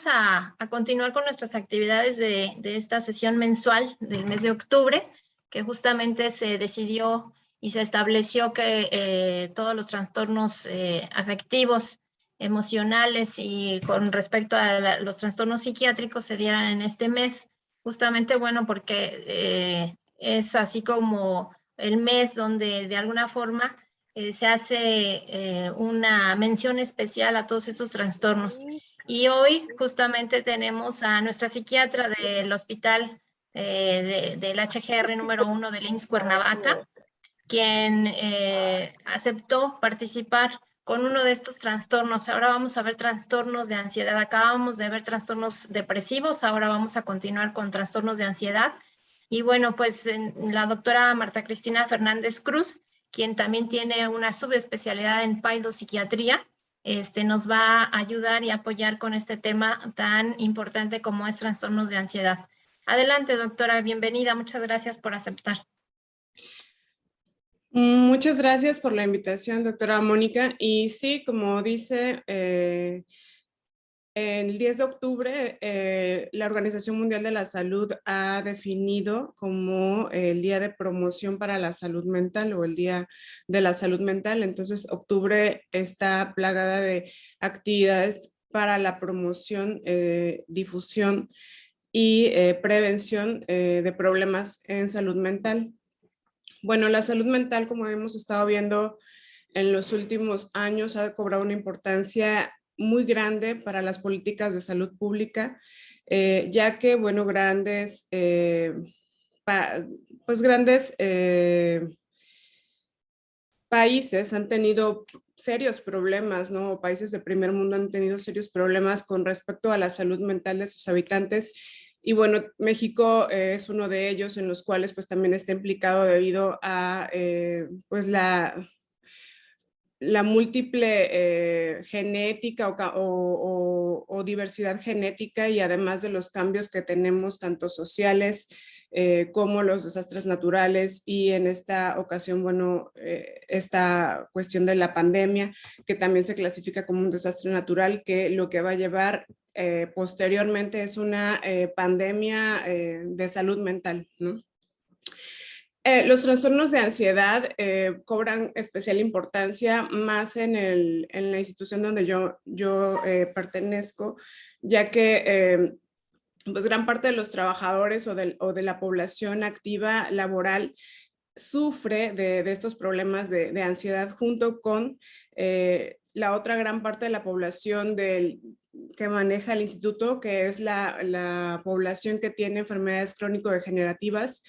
vamos a continuar con nuestras actividades de esta sesión mensual del mes de octubre, que justamente se decidió y se estableció que todos los trastornos afectivos, emocionales y con respecto a los trastornos psiquiátricos se dieran en este mes, justamente, bueno, porque es así como el mes donde de alguna forma se hace una mención especial a todos estos trastornos. Y hoy justamente tenemos a nuestra psiquiatra del hospital del HGR número 1 del IMSS Cuernavaca, quien aceptó participar con uno de estos trastornos. Ahora vamos a ver trastornos de ansiedad. Acabamos de ver trastornos depresivos, ahora vamos a continuar con trastornos de ansiedad. Y bueno, pues la doctora Marta Cristina Fernández Cruz, quien también tiene una subespecialidad en paidopsiquiatría, nos va a ayudar y apoyar con este tema tan importante como es trastornos de ansiedad. Adelante, doctora, bienvenida. Muchas gracias por aceptar. Muchas gracias por la invitación, doctora Mónica. Y sí, como dice, el 10 de octubre la Organización Mundial de la Salud ha definido como el Día de Promoción para la Salud Mental o el Día de la Salud Mental. Entonces, octubre está plagada de actividades para la promoción, difusión y prevención de problemas en salud mental. Bueno, la salud mental, como hemos estado viendo en los últimos años, ha cobrado una importancia muy grande para las políticas de salud pública, ya que, bueno, grandes países han tenido serios problemas, ¿no? Países de primer mundo han tenido serios problemas con respecto a la salud mental de sus habitantes. Y bueno, México es uno de ellos en los cuales pues también está implicado debido a pues la múltiple genética o diversidad genética y además de los cambios que tenemos tanto sociales como los desastres naturales y en esta ocasión, bueno, esta cuestión de la pandemia que también se clasifica como un desastre natural que lo que va a llevar posteriormente es una pandemia de salud mental, ¿no? Los trastornos de ansiedad cobran especial importancia más en la institución donde yo pertenezco, ya que pues gran parte de los trabajadores o de la población activa laboral sufre de estos problemas de ansiedad junto con la otra gran parte de la población que maneja el instituto, que es la población que tiene enfermedades crónico-degenerativas,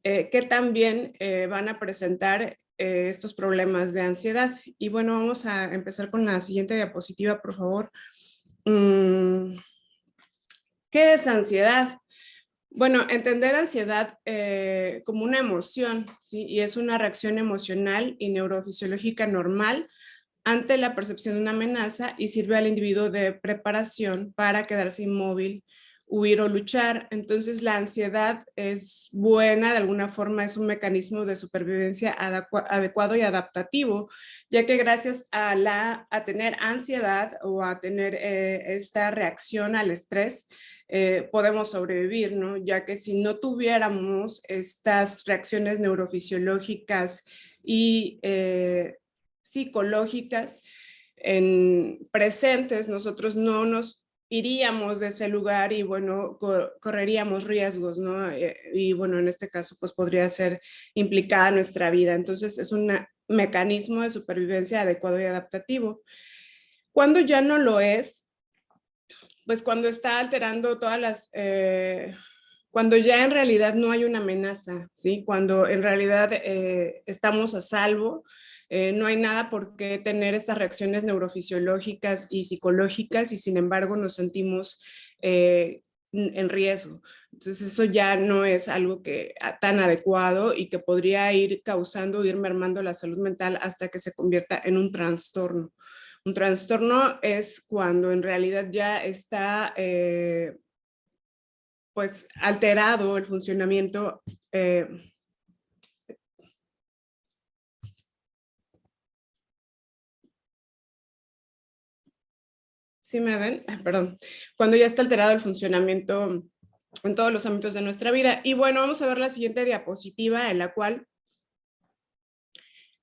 que también van a presentar estos problemas de ansiedad. Y bueno, vamos a empezar con la siguiente diapositiva, por favor. ¿Qué es ansiedad? Bueno, entender ansiedad como una emoción, ¿sí? Y es una reacción emocional y neurofisiológica normal ante la percepción de una amenaza y sirve al individuo de preparación para quedarse inmóvil, huir o luchar. Entonces la ansiedad es buena, de alguna forma es un mecanismo de supervivencia adecuado y adaptativo, ya que gracias a tener ansiedad o a tener esta reacción al estrés, podemos sobrevivir, ¿no? Ya que si no tuviéramos estas reacciones neurofisiológicas y psicológicas presentes, nosotros no nos iríamos de ese lugar y bueno, correríamos riesgos, ¿no? Y bueno, en este caso pues podría ser implicada nuestra vida. Entonces es un mecanismo de supervivencia adecuado y adaptativo. Cuando ya no lo es, pues cuando está alterando todas las... cuando ya en realidad no hay una amenaza, ¿sí? Cuando en realidad estamos a salvo, no hay nada por qué tener estas reacciones neurofisiológicas y psicológicas y sin embargo nos sentimos en riesgo. Entonces eso ya no es algo tan adecuado y que podría ir causando, ir mermando la salud mental hasta que se convierta en un trastorno. Un trastorno es cuando en realidad ya está pues alterado el funcionamiento ¿Sí me ven? Perdón. Cuando ya está alterado el funcionamiento en todos los ámbitos de nuestra vida. Y bueno, vamos a ver la siguiente diapositiva en la cual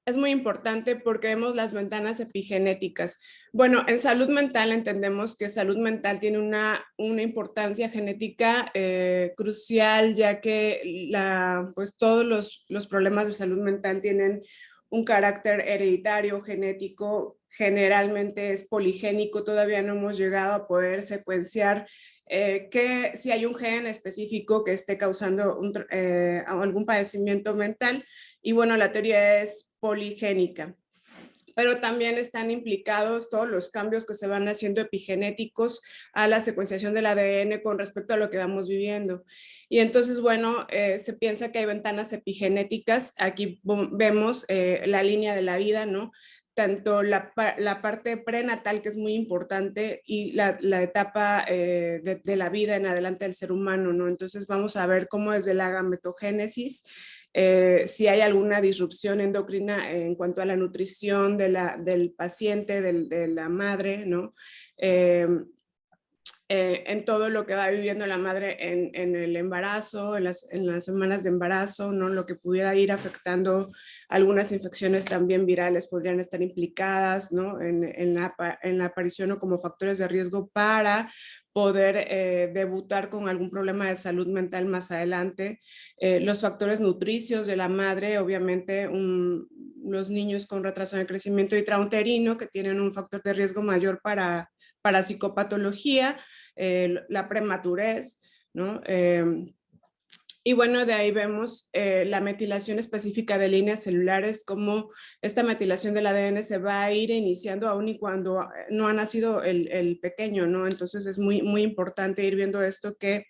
es muy importante porque vemos las ventanas epigenéticas. Bueno, en salud mental entendemos que salud mental tiene una importancia genética crucial, ya que pues todos los problemas de salud mental tienen un carácter hereditario, genético, generalmente es poligénico, todavía no hemos llegado a poder secuenciar que si hay un gen específico que esté causando algún padecimiento mental. Y bueno, la teoría es poligénica, pero también están implicados todos los cambios que se van haciendo epigenéticos a la secuenciación del ADN con respecto a lo que vamos viviendo. Y entonces, bueno, se piensa que hay ventanas epigenéticas. Aquí vemos la línea de la vida, ¿no? Tanto la parte prenatal, que es muy importante, y la etapa de la vida en adelante del ser humano, ¿no? Entonces vamos a ver cómo desde la gametogénesis si hay alguna disrupción endocrina en cuanto a la nutrición del paciente, de la madre, ¿no? En todo lo que va viviendo la madre en el embarazo, en las semanas de embarazo, ¿no? Lo que pudiera ir afectando algunas infecciones también virales podrían estar implicadas, ¿no? En la aparición o como factores de riesgo para poder debutar con algún problema de salud mental más adelante. Los factores nutricios de la madre, obviamente los niños con retraso de crecimiento intrauterino que tienen un factor de riesgo mayor para psicopatología, la prematurez, ¿no? Y bueno, de ahí vemos la metilación específica de líneas celulares, cómo esta metilación del ADN se va a ir iniciando aún y cuando no ha nacido el pequeño, ¿no? Entonces es muy importante ir viendo esto, que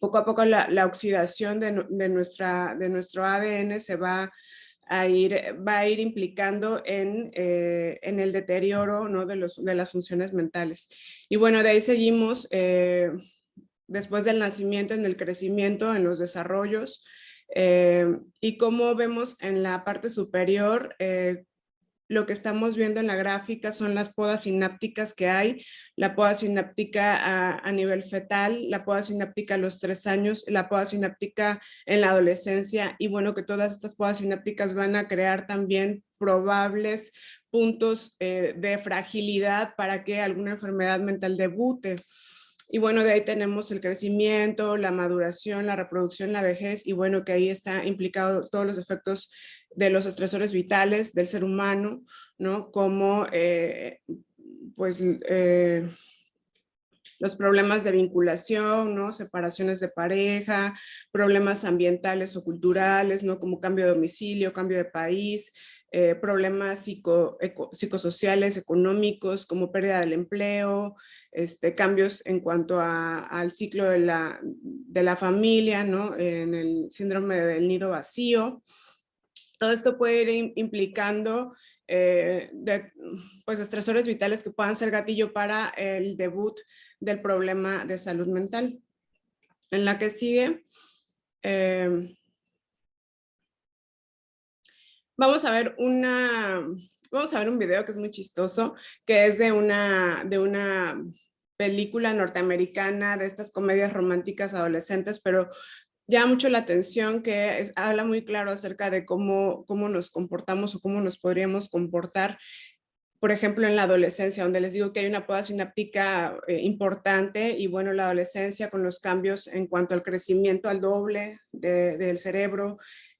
poco a poco la oxidación de nuestro ADN se va a ir implicando en el deterioro, ¿no? de las funciones mentales. Y bueno, de ahí seguimos después del nacimiento, en el crecimiento, en los desarrollos, y como vemos en la parte superior, lo que estamos viendo en la gráfica son las podas sinápticas que hay, la poda sináptica a nivel fetal, la poda sináptica a los 3 años, la poda sináptica en la adolescencia, y bueno, que todas estas podas sinápticas van a crear también probables puntos de fragilidad para que alguna enfermedad mental debute. Y bueno, de ahí tenemos el crecimiento, la maduración, la reproducción, la vejez, y bueno, que ahí está implicado todos los efectos de los estresores vitales del ser humano, ¿no? Como pues los problemas de vinculación, ¿no? Separaciones de pareja, problemas ambientales o culturales, ¿no? Como cambio de domicilio, cambio de país, problemas psicosociales, económicos, como pérdida del empleo, cambios en cuanto al ciclo de la familia, ¿no? En el síndrome del nido vacío. Todo esto puede ir implicando pues estresores vitales que puedan ser gatillo para el debut del problema de salud mental. En la que sigue, vamos a ver un video que es muy chistoso, que es de una película norteamericana, de estas comedias románticas adolescentes, pero llama mucho la atención que habla muy claro acerca de cómo nos comportamos o cómo nos podríamos comportar, por ejemplo, en la adolescencia, donde les digo que hay una poda sináptica importante, y bueno, la adolescencia con los cambios en cuanto al crecimiento al doble del cerebro,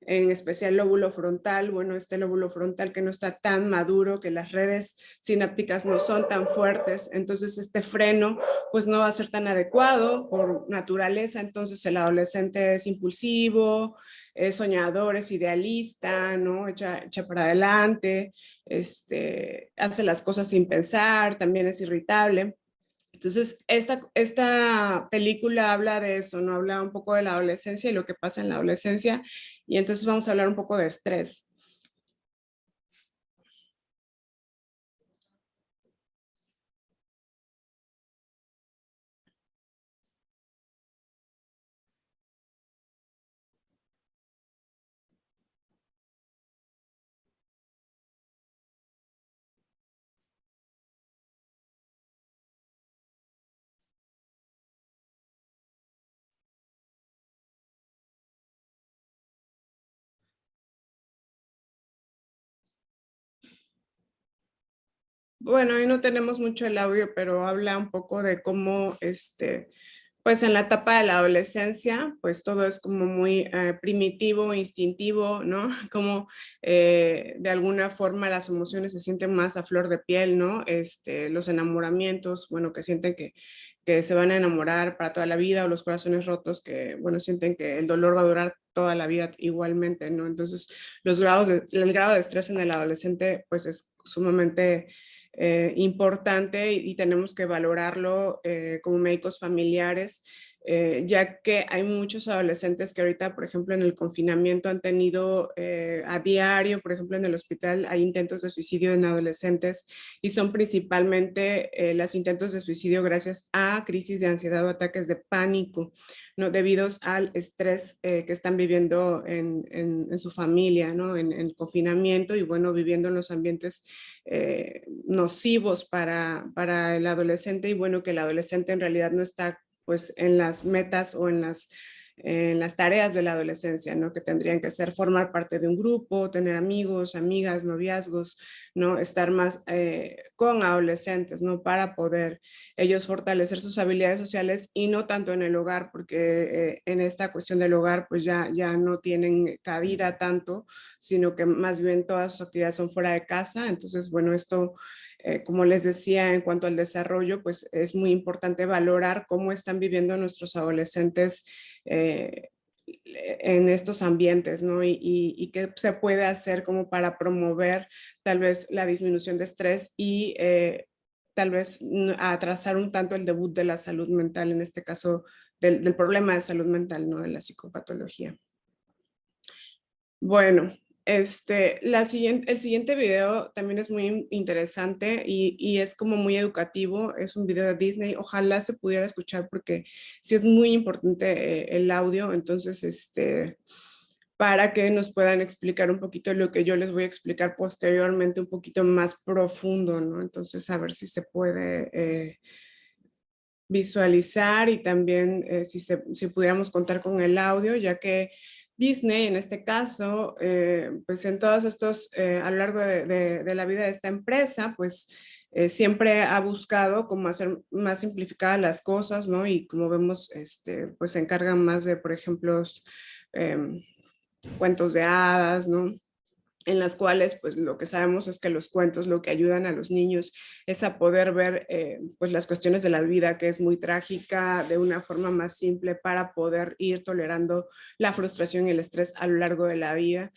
en especial el lóbulo frontal, bueno, este lóbulo frontal que no está tan maduro, que las redes sinápticas no son tan fuertes, entonces este freno pues no va a ser tan adecuado por naturaleza, entonces el adolescente es impulsivo, es soñador, es idealista, ¿no? Echa para adelante, hace las cosas sin pensar, también es irritable. Entonces, esta película habla de eso, ¿no? Habla un poco de la adolescencia y lo que pasa en la adolescencia, y entonces vamos a hablar un poco de estrés. Bueno, ahí no tenemos mucho el audio, pero habla un poco de cómo, pues en la etapa de la adolescencia, pues todo es como muy primitivo, instintivo, ¿no? Como de alguna forma las emociones se sienten más a flor de piel, ¿no? Los enamoramientos, bueno, que sienten que se van a enamorar para toda la vida, o los corazones rotos que, bueno, sienten que el dolor va a durar toda la vida igualmente, ¿no? Entonces, el grado de estrés en el adolescente, pues es sumamente importante y tenemos que valorarlo como médicos familiares, ya que hay muchos adolescentes que ahorita, por ejemplo, en el confinamiento han tenido a diario, por ejemplo, en el hospital hay intentos de suicidio en adolescentes y son principalmente los intentos de suicidio gracias a crisis de ansiedad o ataques de pánico, ¿no? Debidos al estrés que están viviendo en su familia, ¿no? En el confinamiento y, bueno, viviendo en los ambientes nocivos para el adolescente y, bueno, que el adolescente en realidad no está pues en las metas o en las tareas de la adolescencia, ¿no? Que tendrían que ser formar parte de un grupo, tener amigos, amigas, noviazgos, ¿no? Estar más con adolescentes, ¿no? Para poder ellos fortalecer sus habilidades sociales y no tanto en el hogar, porque en esta cuestión del hogar pues ya no tienen cabida tanto, sino que más bien todas sus actividades son fuera de casa. Entonces, bueno, esto como les decía, en cuanto al desarrollo, pues es muy importante valorar cómo están viviendo nuestros adolescentes en estos ambientes, ¿no? Y qué se puede hacer como para promover tal vez la disminución de estrés y tal vez atrasar un tanto el debut de la salud mental, en este caso del problema de salud mental, ¿no? De la psicopatología. Bueno, el siguiente video también es muy interesante y es como muy educativo. Es un video de Disney. Ojalá se pudiera escuchar porque sí es muy importante el audio. Entonces, para que nos puedan explicar un poquito lo que yo les voy a explicar posteriormente, un poquito más profundo, ¿no? Entonces, a ver si se puede visualizar y también si pudiéramos contar con el audio, ya que Disney, en este caso, pues en todos estos, a lo largo de la vida de esta empresa, pues siempre ha buscado cómo hacer más simplificadas las cosas, ¿no? Y como vemos, pues se encargan más de, por ejemplo, em, cuentos de hadas, ¿no? En las cuales pues lo que sabemos es que los cuentos lo que ayudan a los niños es a poder ver pues las cuestiones de la vida, que es muy trágica, de una forma más simple para poder ir tolerando la frustración y el estrés a lo largo de la vida.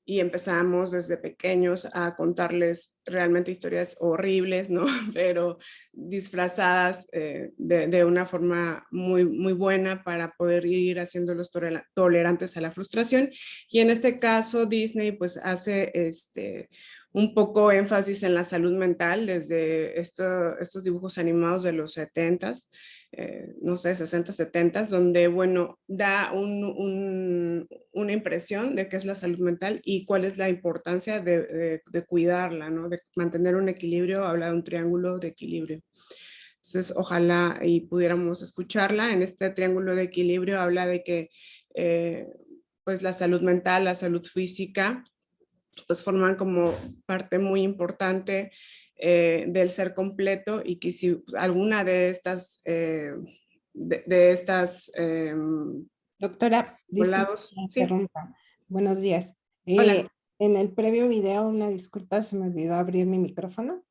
Y empezamos desde pequeños a contarles realmente historias horribles, ¿no? Pero disfrazadas de una forma muy, muy buena para poder ir haciéndolos tolerantes a la frustración. Y en este caso Disney pues hace un poco énfasis en la salud mental desde estos dibujos animados de los 70s, no sé, 60, 70, donde, bueno, da una impresión de qué es la salud mental y cuál es la importancia de cuidarla, ¿no? De mantener un equilibrio. Habla de un triángulo de equilibrio. Entonces, ojalá y pudiéramos escucharla. En este triángulo de equilibrio habla de que pues la salud mental, la salud física, pues forman como parte muy importante del ser completo, y que si alguna de estas Doctora, disculpe volados, que me sí, interrumpa. Buenos días. hola. En el previo video, una disculpa, se me olvidó abrir mi micrófono.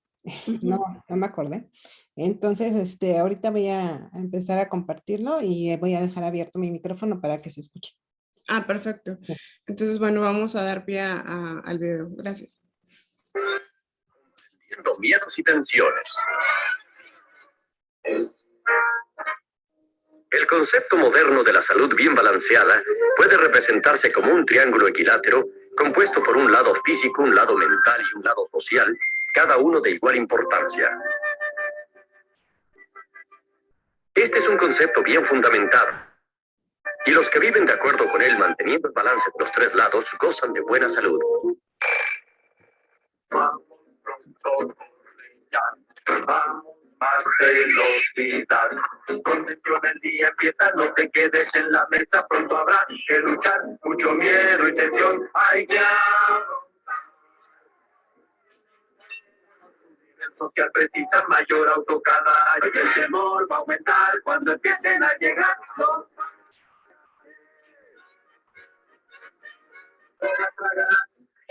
No, no me acordé. Entonces, ahorita voy a empezar a compartirlo y voy a dejar abierto mi micrófono para que se escuche. Ah, perfecto. Sí. Entonces, bueno, vamos a dar pie al video. Gracias. Miedos y tensiones. El concepto moderno de la salud bien balanceada puede representarse como un triángulo equilátero compuesto por un lado físico, un lado mental y un lado social, cada uno de igual importancia. Este es un concepto bien fundamentado, y los que viven de acuerdo con él manteniendo el balance de los tres lados gozan de buena salud. Vamos más velocidad. Contención, el día empieza, no te quedes en la mesa, pronto habrá que luchar, mucho miedo y tensión, hay que El social precisa mayor autocaballo y el temor va a aumentar cuando empiecen a llegar los...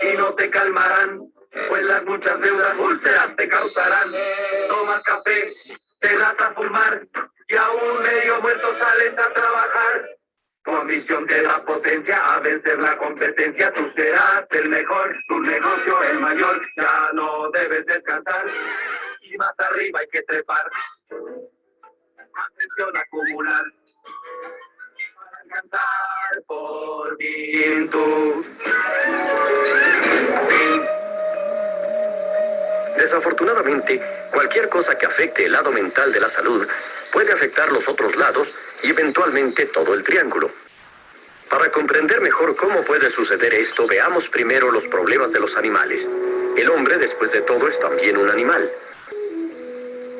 Y no te calmarán, pues las muchas deudas úlceras te causarán. Tomas café, te das a fumar y aún medio muerto sales a trabajar. Tu ambición te da potencia a vencer la competencia. Tú serás el mejor, tu negocio el mayor. Ya no debes descansar y más arriba hay que trepar. Atención acumular para cantar por fin tú. Desafortunadamente, cualquier cosa que afecte el lado mental de la salud puede afectar los otros lados y eventualmente todo el triángulo. Para comprender mejor cómo puede suceder esto, veamos primero los problemas de los animales. El hombre, después de todo, es también un animal.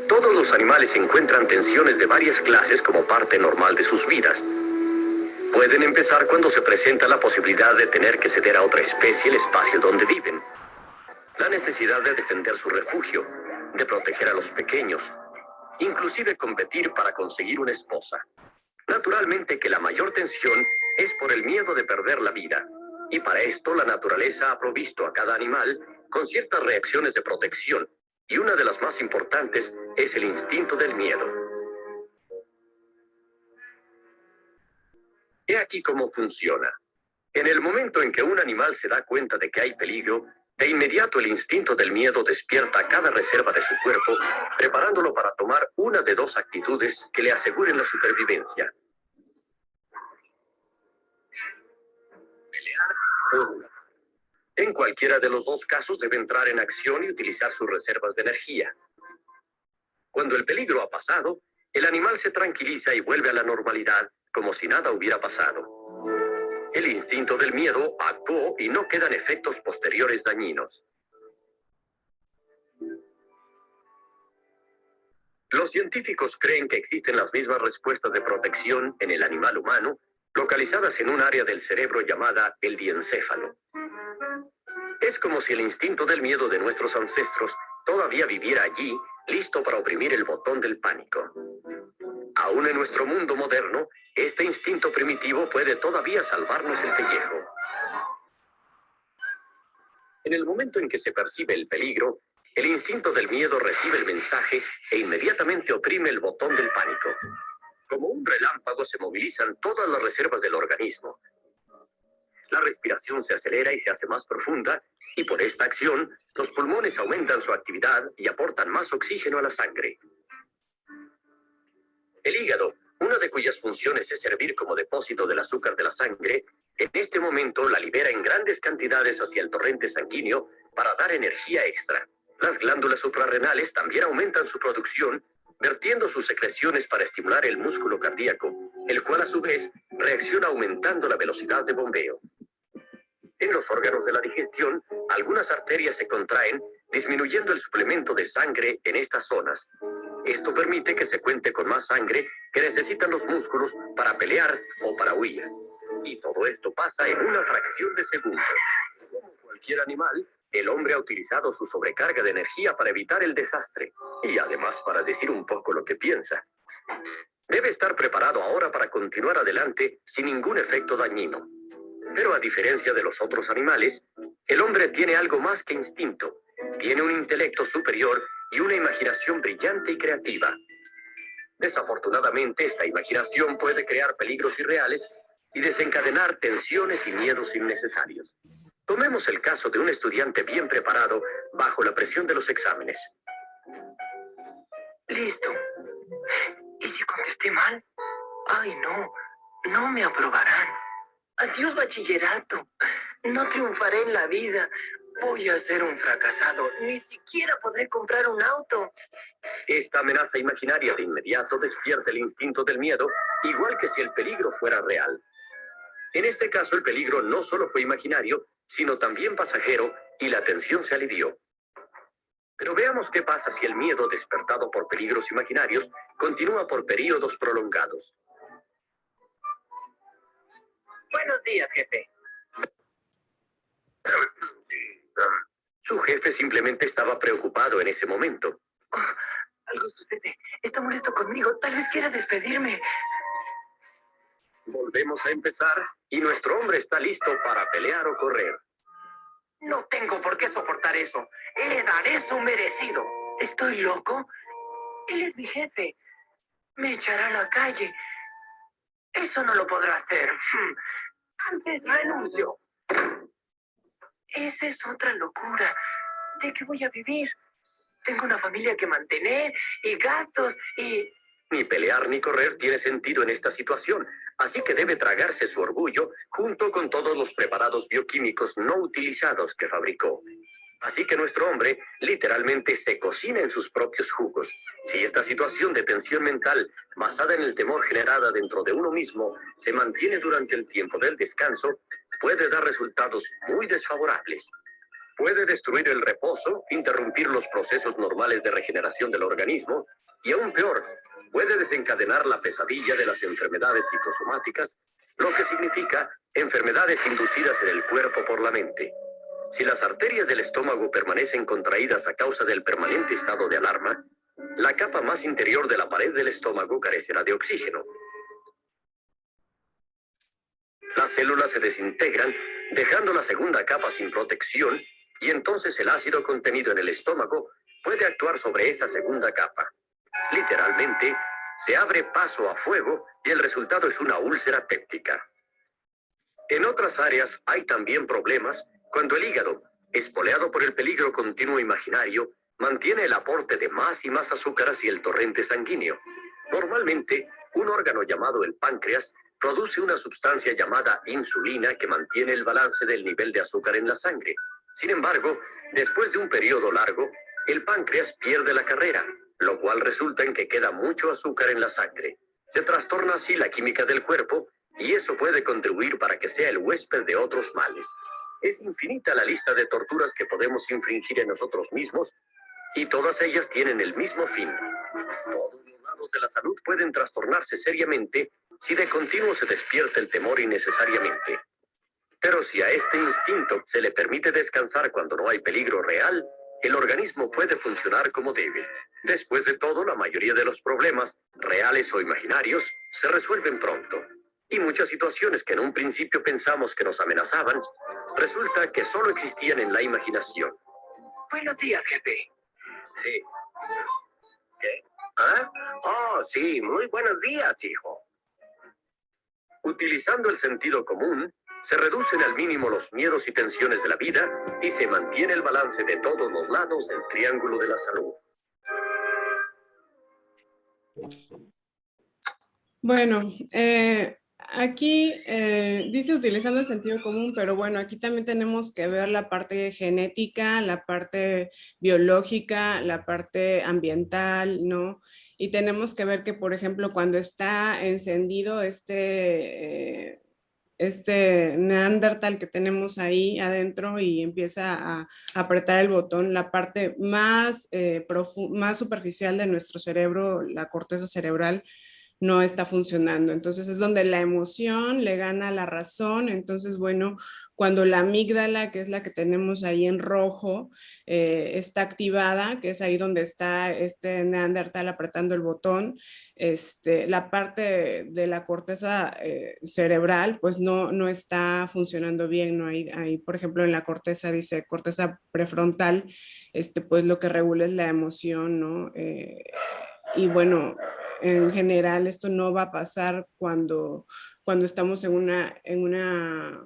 Todos los animales encuentran tensiones de varias clases como parte normal de sus vidas. Pueden empezar cuando se presenta la posibilidad de tener que ceder a otra especie el espacio donde viven. La necesidad de defender su refugio, de proteger a los pequeños, inclusive competir para conseguir una esposa. Naturalmente que la mayor tensión es por el miedo de perder la vida, y para esto la naturaleza ha provisto a cada animal con ciertas reacciones de protección, y una de las más importantes es el instinto del miedo. He aquí cómo funciona. En el momento en que un animal se da cuenta de que hay peligro, de inmediato el instinto del miedo despierta cada reserva de su cuerpo, preparándolo para tomar una de dos actitudes que le aseguren la supervivencia. Pelear o huir. En cualquiera de los dos casos debe entrar en acción y utilizar sus reservas de energía. Cuando el peligro ha pasado, el animal se tranquiliza y vuelve a la normalidad como si nada hubiera pasado. El instinto del miedo actuó y no quedan efectos posteriores dañinos. Los científicos creen que existen las mismas respuestas de protección en el animal humano, localizadas en un área del cerebro llamada el diencéfalo. Es como si el instinto del miedo de nuestros ancestros todavía viviera allí, listo para oprimir el botón del pánico. Aún en nuestro mundo moderno, este instinto primitivo puede todavía salvarnos el pellejo. En el momento en que se percibe el peligro, el instinto del miedo recibe el mensaje e inmediatamente oprime el botón del pánico. Como un relámpago se movilizan todas las reservas del organismo. La respiración se acelera y se hace más profunda, y por esta acción, los pulmones aumentan su actividad y aportan más oxígeno a la sangre. El hígado, una de cuyas funciones es servir como depósito del azúcar de la sangre, en este momento la libera en grandes cantidades hacia el torrente sanguíneo para dar energía extra. Las glándulas suprarrenales también aumentan su producción, vertiendo sus secreciones para estimular el músculo cardíaco, el cual a su vez reacciona aumentando la velocidad de bombeo. En los órganos de la digestión, algunas arterias se contraen, disminuyendo el suplemento de sangre en estas zonas. Esto permite que se cuente con más sangre que necesitan los músculos para pelear o para huir. Y todo esto pasa en una fracción de segundo. Como cualquier animal, el hombre ha utilizado su sobrecarga de energía para evitar el desastre y además para decir un poco lo que piensa. Debe estar preparado ahora para continuar adelante sin ningún efecto dañino. Pero a diferencia de los otros animales, el hombre tiene algo más que instinto. Tiene un intelecto superior y una imaginación brillante y creativa. Desafortunadamente, esta imaginación puede crear peligros irreales y desencadenar tensiones y miedos innecesarios. Tomemos el caso de un estudiante bien preparado bajo la presión de los exámenes. Listo. ¿Y si contesté mal? Ay, no me aprobarán. Adiós, bachillerato. No triunfaré en la vida. Voy a ser un fracasado. Ni siquiera podré comprar un auto. Esta amenaza imaginaria de inmediato despierta el instinto del miedo, igual que si el peligro fuera real. En este caso, el peligro no solo fue imaginario, sino también pasajero, y la tensión se alivió. Pero veamos qué pasa si el miedo despertado por peligros imaginarios continúa por períodos prolongados. Buenos días, jefe. Su jefe simplemente estaba preocupado en ese momento. Oh, algo sucede. Está molesto conmigo. Tal vez quiera despedirme. Volvemos a empezar y nuestro hombre está listo para pelear o correr. No tengo por qué soportar eso. Le daré su merecido. ¿Estoy loco? Él es mi jefe. Me echará a la calle. Eso no lo podrá hacer. Antes renuncio. Esa es otra locura. ¿De qué voy a vivir? Tengo una familia que mantener y gastos y... Ni pelear ni correr tiene sentido en esta situación, así que debe tragarse su orgullo junto con todos los preparados bioquímicos no utilizados que fabricó. Así que nuestro hombre literalmente se cocina en sus propios jugos. Si esta situación de tensión mental basada en el temor generada dentro de uno mismo se mantiene durante el tiempo del descanso, puede dar resultados muy desfavorables. Puede destruir el reposo, interrumpir los procesos normales de regeneración del organismo y aún peor, puede desencadenar la pesadilla de las enfermedades psicosomáticas, lo que significa enfermedades inducidas en el cuerpo por la mente. Si las arterias del estómago permanecen contraídas a causa del permanente estado de alarma, la capa más interior de la pared del estómago carecerá de oxígeno. Las células se desintegran, dejando la segunda capa sin protección, y entonces el ácido contenido en el estómago puede actuar sobre esa segunda capa. Literalmente, se abre paso a fuego y el resultado es una úlcera péptica. En otras áreas hay también problemas cuando el hígado, espoleado por el peligro continuo imaginario, mantiene el aporte de más y más azúcar hacia el torrente sanguíneo. Normalmente, un órgano llamado el páncreas produce una sustancia llamada insulina que mantiene el balance del nivel de azúcar en la sangre. Sin embargo, después de un periodo largo, el páncreas pierde la carrera, lo cual resulta en que queda mucho azúcar en la sangre. Se trastorna así la química del cuerpo y eso puede contribuir para que sea el huésped de otros males. Es infinita la lista de torturas que podemos infringir en nosotros mismos y todas ellas tienen el mismo fin. Todos los lados de la salud pueden trastornarse seriamente si de continuo se despierta el temor innecesariamente. Pero si a este instinto se le permite descansar cuando no hay peligro real, el organismo puede funcionar como debe. Después de todo, la mayoría de los problemas, reales o imaginarios, se resuelven pronto. Y muchas situaciones que en un principio pensamos que nos amenazaban, resulta que solo existían en la imaginación. Buenos días, jefe. Sí. ¿Qué? ¿Ah? Oh, sí, muy buenos días, hijo. Utilizando el sentido común, se reducen al mínimo los miedos y tensiones de la vida y se mantiene el balance de todos los lados del triángulo de la salud. Bueno, aquí dice utilizando el sentido común, pero bueno, aquí también tenemos que ver la parte genética, la parte biológica, la parte ambiental, ¿no? Y tenemos que ver que, por ejemplo, cuando está encendido este Neandertal que tenemos ahí adentro y empieza a apretar el botón, la parte más superficial de nuestro cerebro, la corteza cerebral, no está funcionando. Entonces es donde la emoción le gana a la razón. Entonces, bueno, cuando la amígdala, que es la que tenemos ahí en rojo, está activada, que es ahí donde está este Neandertal apretando el botón, la parte de la corteza cerebral pues no está funcionando bien, ¿no? Hay, por ejemplo, en la corteza dice corteza prefrontal, pues lo que regula es la emoción, ¿no? Y bueno, en general esto no va a pasar cuando estamos en una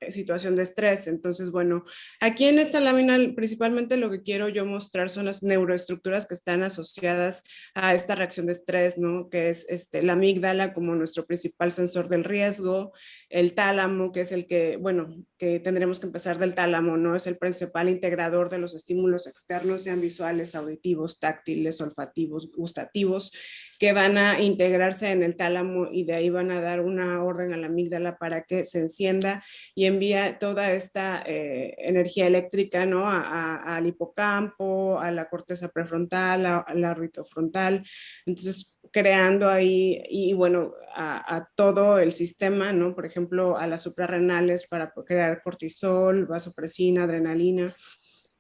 situación de estrés. Entonces, bueno, aquí en esta lámina principalmente lo que quiero yo mostrar son las neuroestructuras que están asociadas a esta reacción de estrés, ¿no? Que es la amígdala como nuestro principal sensor del riesgo, el tálamo, que es el que, bueno, que tendremos que empezar del tálamo, ¿no? Es el principal integrador de los estímulos externos, sean visuales, auditivos, táctiles, olfativos, gustativos, que van a integrarse en el tálamo y de ahí van a dar una orden a la amígdala para que se encienda y envía toda esta energía eléctrica, ¿no? al hipocampo, a la corteza prefrontal, a la orbitofrontal. Entonces, creando ahí, y bueno, a todo el sistema, ¿no? Por ejemplo, a las suprarrenales para crear cortisol, vasopresina, adrenalina,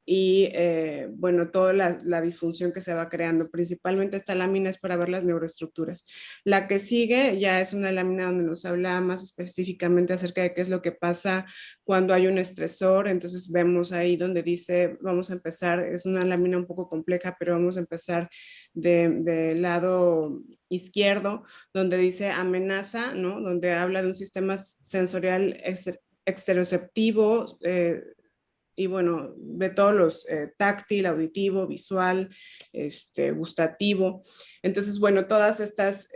y bueno, toda la disfunción que se va creando. Principalmente esta lámina es para ver las neuroestructuras. La que sigue ya es una lámina donde nos habla más específicamente acerca de qué es lo que pasa cuando hay un estresor. Entonces vemos ahí donde dice, vamos a empezar, es una lámina un poco compleja, pero vamos a empezar del lado izquierdo, donde dice amenaza, ¿no? Donde habla de un sistema sensorial exteroceptivo, y bueno, de todos los táctil, auditivo, visual, gustativo. Entonces, bueno, todas estas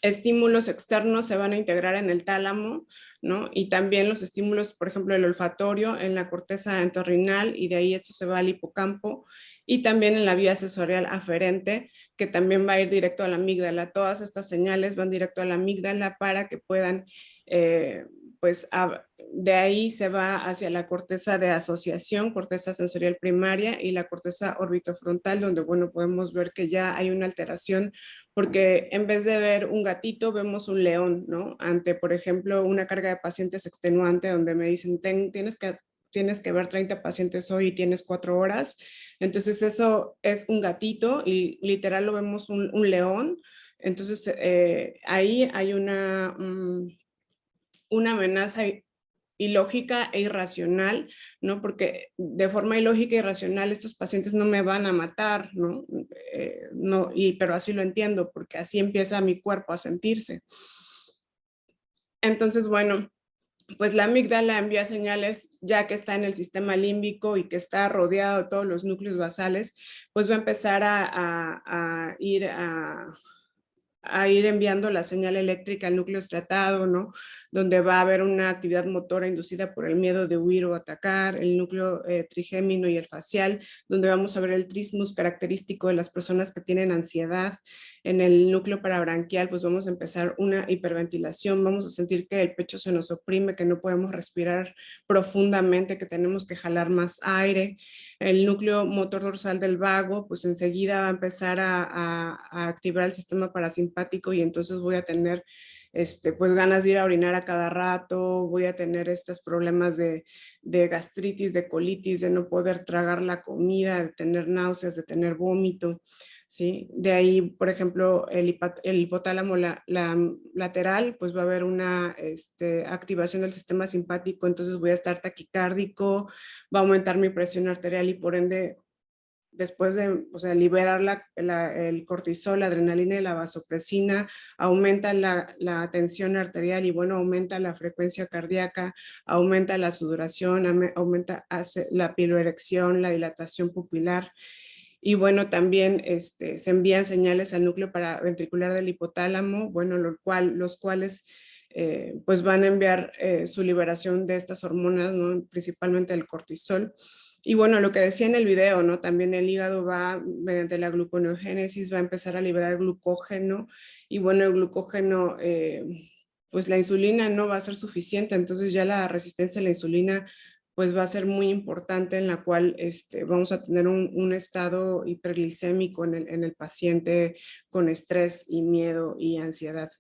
estímulos externos se van a integrar en el tálamo, ¿no? Y también los estímulos, por ejemplo, el olfatorio en la corteza entorrinal, y de ahí esto se va al hipocampo, y también en la vía sensorial aferente, que también va a ir directo a la amígdala. Todas estas señales van directo a la amígdala para que puedan, pues, de ahí se va hacia la corteza de asociación, corteza sensorial primaria, y la corteza orbitofrontal, donde, bueno, podemos ver que ya hay una alteración, porque en vez de ver un gatito, vemos un león, ¿no? Ante, por ejemplo, una carga de pacientes extenuante, donde me dicen, tienes que ver 30 pacientes hoy y tienes 4 horas. Entonces eso es un gatito y literal lo vemos un león. Entonces ahí hay una amenaza ilógica e irracional, ¿no? Porque de forma ilógica e irracional estos pacientes no me van a matar, ¿no? No, pero así lo entiendo, porque así empieza mi cuerpo a sentirse. Entonces, bueno, pues la amígdala envía señales, ya que está en el sistema límbico y que está rodeado de todos los núcleos basales, pues va a empezar a ir enviando la señal eléctrica al núcleo estratado, ¿no? Donde va a haber una actividad motora inducida por el miedo de huir o atacar, el núcleo trigémino y el facial, donde vamos a ver el trismus característico de las personas que tienen ansiedad. En el núcleo parabranquial, pues vamos a empezar una hiperventilación, vamos a sentir que el pecho se nos oprime, que no podemos respirar profundamente, que tenemos que jalar más aire. El núcleo motor dorsal del vago, pues enseguida va a empezar a activar el sistema parasimpático, y entonces voy a tener pues ganas de ir a orinar a cada rato, voy a tener estos problemas de gastritis, de colitis, de no poder tragar la comida, de tener náuseas, de tener vómito, ¿sí? De ahí, por ejemplo, el hipotálamo lateral, pues va a haber una activación del sistema simpático, entonces voy a estar taquicárdico, va a aumentar mi presión arterial y por ende, después de, o sea, liberar el cortisol, la adrenalina y la vasopresina, aumenta la tensión arterial y, bueno, aumenta la frecuencia cardíaca, aumenta la sudoración, aumenta la piloerección, la dilatación pupilar. Y bueno, también se envían señales al núcleo paraventricular del hipotálamo, bueno, los cuales pues van a enviar su liberación de estas hormonas, ¿no? Principalmente el cortisol. Y bueno, lo que decía en el video, ¿no? También el hígado va, mediante la gluconeogénesis, va a empezar a liberar glucógeno, y bueno, el glucógeno, pues la insulina no va a ser suficiente, entonces ya la resistencia a la insulina pues va a ser muy importante, en la cual vamos a tener un estado hiperglicémico en el paciente con estrés y miedo y ansiedad,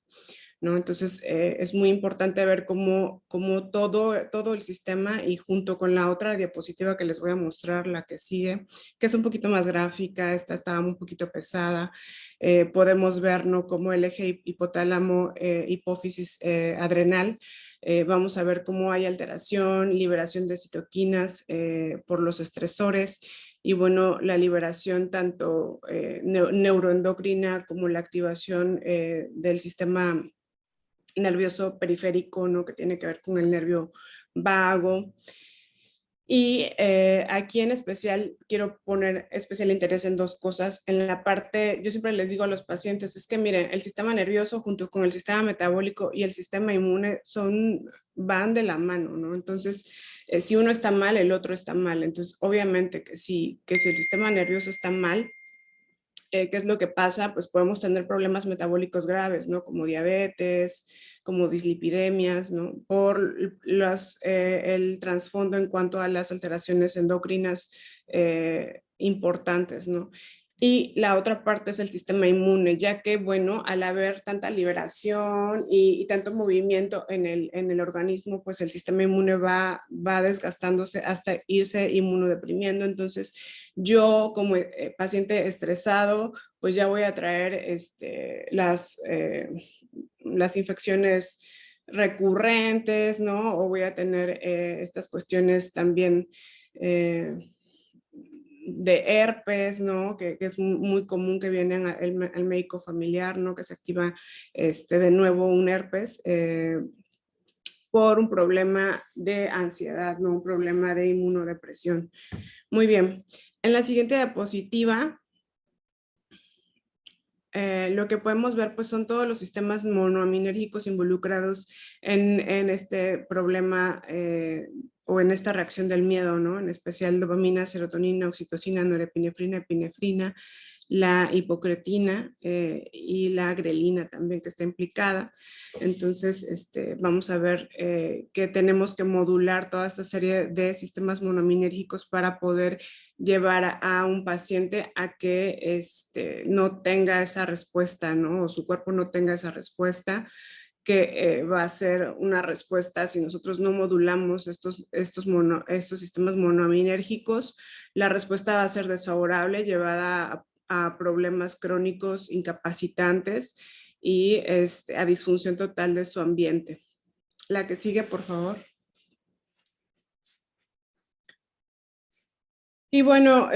¿no? Entonces es muy importante ver cómo todo el sistema, y junto con la otra diapositiva que les voy a mostrar, la que sigue, que es un poquito más gráfica, esta estaba un poquito pesada, podemos ver, ¿no?, cómo el eje hipotálamo, hipófisis adrenal, vamos a ver cómo hay alteración, liberación de citoquinas por los estresores, y bueno, la liberación tanto neuroendocrina como la activación del sistema nervioso periférico, ¿no?, que tiene que ver con el nervio vago. Y aquí en especial quiero poner especial interés en dos cosas. En la parte, yo siempre les digo a los pacientes, es que miren, el sistema nervioso junto con el sistema metabólico y el sistema inmune van de la mano, ¿no? Entonces, si uno está mal, el otro está mal. Entonces, obviamente que si el sistema nervioso está mal, ¿qué es lo que pasa? Pues podemos tener problemas metabólicos graves, ¿no? Como diabetes, como dislipidemias, ¿no? Por el trasfondo en cuanto a las alteraciones endocrinas importantes, ¿no? Y la otra parte es el sistema inmune, ya que, bueno, al haber tanta liberación y tanto movimiento en el organismo, pues el sistema inmune va desgastándose hasta irse inmunodeprimiendo. Entonces, yo como paciente estresado, pues ya voy a traer las infecciones recurrentes, ¿no? O voy a tener estas cuestiones también de herpes, ¿no? Que es muy común que vienen al médico familiar, ¿no? Que se activa de nuevo un herpes por un problema de ansiedad, ¿no? Un problema de inmunodepresión. Muy bien. En la siguiente diapositiva, lo que podemos ver pues son todos los sistemas monoaminérgicos involucrados en este problema o en esta reacción del miedo, ¿no? En especial dopamina, serotonina, oxitocina, norepinefrina, epinefrina, la hipocretina y la grelina también que está implicada. Entonces, vamos a ver que tenemos que modular toda esta serie de sistemas monoaminérgicos para poder llevar a un paciente a que no tenga esa respuesta, ¿no? O su cuerpo no tenga esa respuesta que va a ser una respuesta si nosotros no modulamos estos sistemas monoaminérgicos, la respuesta va a ser desfavorable, llevada a problemas crónicos incapacitantes y a disfunción total de su ambiente. La que sigue, por favor. Y bueno,